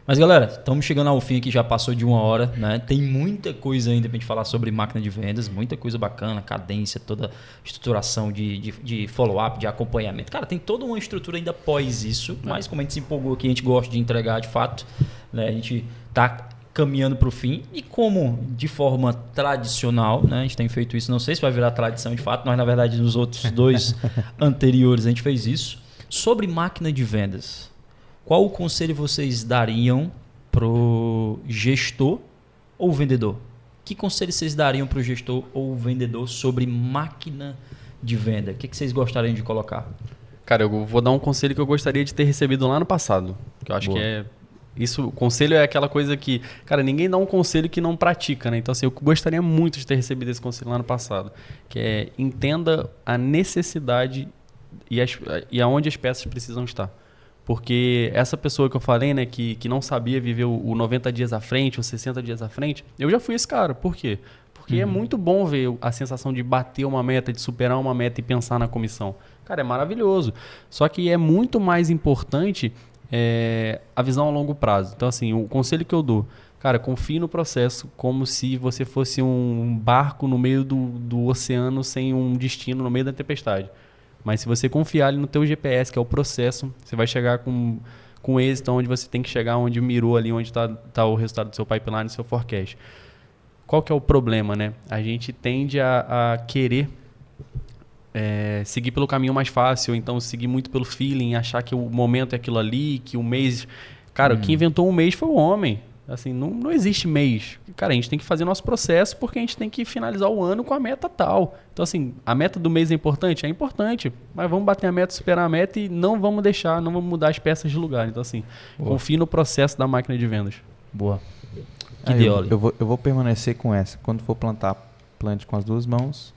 Mas galera, estamos chegando ao fim aqui, já passou de 1 hora, né? Tem muita coisa ainda pra gente falar sobre máquina de vendas, muita coisa bacana, cadência, toda estruturação de follow-up, de acompanhamento. Cara, tem toda uma estrutura ainda após isso, mas como a gente se empolgou aqui, a gente gosta de entregar de fato, né? A gente tá caminhando para o fim e como de forma tradicional, né? A gente tem feito isso, não sei se vai virar tradição de fato, nós na verdade nos outros 2 anteriores a gente fez isso. Sobre máquina de vendas, qual o conselho vocês dariam pro gestor ou vendedor? Que conselho vocês dariam pro gestor ou vendedor sobre máquina de venda? O que vocês gostariam de colocar? Cara, eu vou dar um conselho que eu gostaria de ter recebido lá no passado, que eu acho que é isso, o conselho é aquela coisa que, cara, ninguém dá um conselho que não pratica, né? Então, assim, eu gostaria muito de ter recebido esse conselho lá no passado, que é entenda a necessidade e aonde as peças precisam estar. Porque essa pessoa que eu falei, né, que não sabia viver o 90 dias à frente, os 60 dias à frente, eu já fui esse cara. Por quê? Porque é muito bom ver a sensação de bater uma meta, de superar uma meta e pensar na comissão. Cara, é maravilhoso. Só que é muito mais importante a visão a longo prazo. Então, assim, o conselho que eu dou, cara, confie no processo como se você fosse um barco no meio do oceano sem um destino, no meio da tempestade. Mas se você confiar ali no teu GPS, que é o processo, você vai chegar com êxito onde você tem que chegar, onde mirou ali, onde está o resultado do seu pipeline, do seu forecast. Qual que é o problema, né? A gente tende a querer seguir pelo caminho mais fácil, então seguir muito pelo feeling, achar que o momento é aquilo ali, que o mês... Cara, quem inventou um mês foi o homem. Assim, não existe mês. Cara, a gente tem que fazer nosso processo porque a gente tem que finalizar o ano com a meta tal. Então, assim, a meta do mês é importante? É importante. Mas vamos bater a meta, superar a meta e não vamos mudar as peças de lugar. Então, assim, confie no processo da máquina de vendas. Boa. Eu vou permanecer com essa. Quando for plantar, plante com as 2 mãos.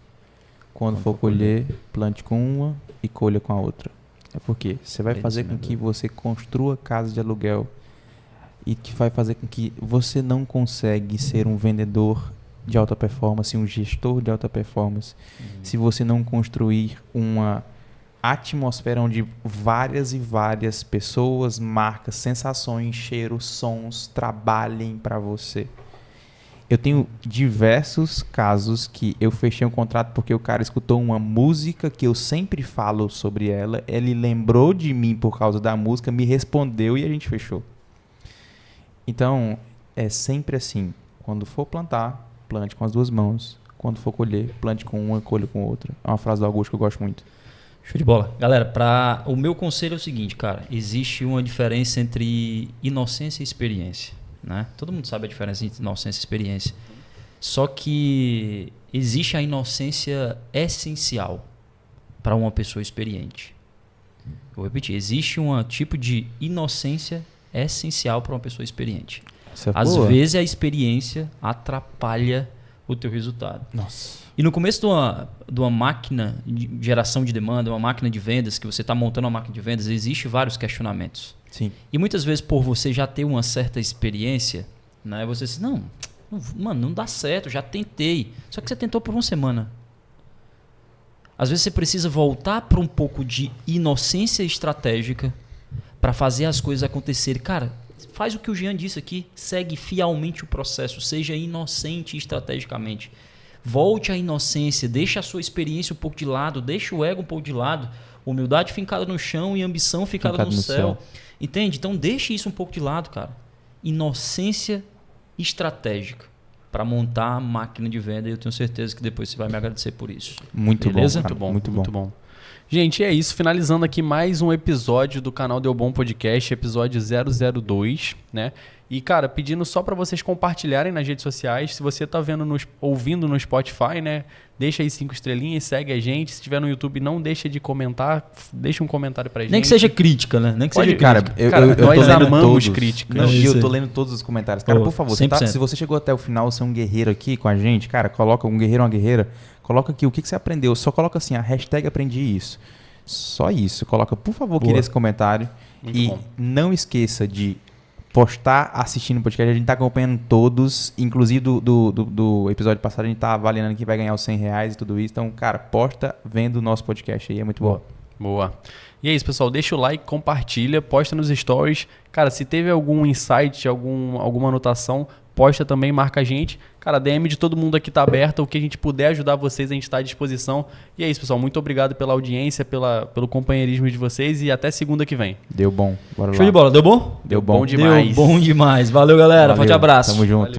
Quando for colher, plante com uma e colha com a outra. É porque você vai fazer com que você construa casa de aluguel e que vai fazer com que você não consegue ser um vendedor de alta performance, um gestor de alta performance, se você não construir uma atmosfera onde várias e várias pessoas, marcas, sensações, cheiros, sons trabalhem para você. Eu tenho diversos casos que eu fechei um contrato porque o cara escutou uma música que eu sempre falo sobre ela, ele lembrou de mim por causa da música, me respondeu e a gente fechou. Então, é sempre assim. Quando for plantar, plante com as 2 mãos. Quando for colher, plante com uma, colhe com outra. É uma frase do Augusto que eu gosto muito. Show de bola. Galera, o meu conselho é o seguinte, cara. Existe uma diferença entre inocência e experiência, né? Todo mundo sabe a diferença entre inocência e experiência. Só que existe a inocência essencial para uma pessoa experiente. Vou repetir. Existe um tipo de inocência essencial para uma pessoa experiente. Às vezes a experiência atrapalha o teu resultado. Nossa. E no começo de uma máquina de geração de demanda, uma máquina de vendas, que você está montando uma máquina de vendas, existe vários questionamentos. Sim. E muitas vezes por você já ter uma certa experiência, né, você diz, mano, não dá certo, já tentei. Só que você tentou por 1 semana. Às vezes você precisa voltar para um pouco de inocência estratégica para fazer as coisas acontecerem. Cara, faz o que o Jean disse aqui, segue fielmente o processo, seja inocente estrategicamente. Volte à inocência, deixa a sua experiência um pouco de lado, deixa o ego um pouco de lado, humildade fincada no chão e ambição fincada no céu. Entende? Então deixe isso um pouco de lado, cara. Inocência estratégica para montar a máquina de venda, e eu tenho certeza que depois você vai me agradecer por isso. Muito Beleza? bom, cara. Muito bom. Gente, é isso. Finalizando aqui mais um episódio do canal Deu Bom Podcast, episódio 002, né? E, cara, pedindo só para vocês compartilharem nas redes sociais. Se você tá ouvindo no Spotify, né? Deixa aí 5 estrelinhas, segue a gente. Se tiver no YouTube, não deixa de comentar. Deixa um comentário pra gente. Nem que seja crítica, né? Nem que seja Cara, crítica. eu nós tô lendo amamos todos. críticas. Não, e Isso eu tô aí. lendo todos os comentários. Cara, por favor, 100%. se você chegou até o final, você é um guerreiro aqui com a gente, cara, coloca um guerreiro ou uma guerreira, coloca aqui o que você aprendeu. Só coloca assim, a hashtag aprendi isso. Só isso. Coloca, por favor, aqui nesse comentário. Muito e bom. não esqueça de postar assistindo o podcast. A gente tá acompanhando todos. Inclusive do episódio passado, a gente tá avaliando que vai ganhar os R$100 e tudo isso. Então, cara, posta vendo o nosso podcast aí. É muito bom. Boa. E é isso, pessoal. Deixa o like, compartilha, posta nos stories. Cara, se teve algum insight, alguma anotação, posta também, marca a gente. Cara, a DM de todo mundo aqui tá aberta. O que a gente puder ajudar vocês, a gente tá à disposição. E é isso, pessoal. Muito obrigado pela audiência, pelo companheirismo de vocês e até segunda que vem. Deu bom. Bora lá. Show de bola. Deu bom? Deu bom. demais. Deu bom demais. Valeu, galera. Valeu. Forte abraço. Tamo junto. Valeu.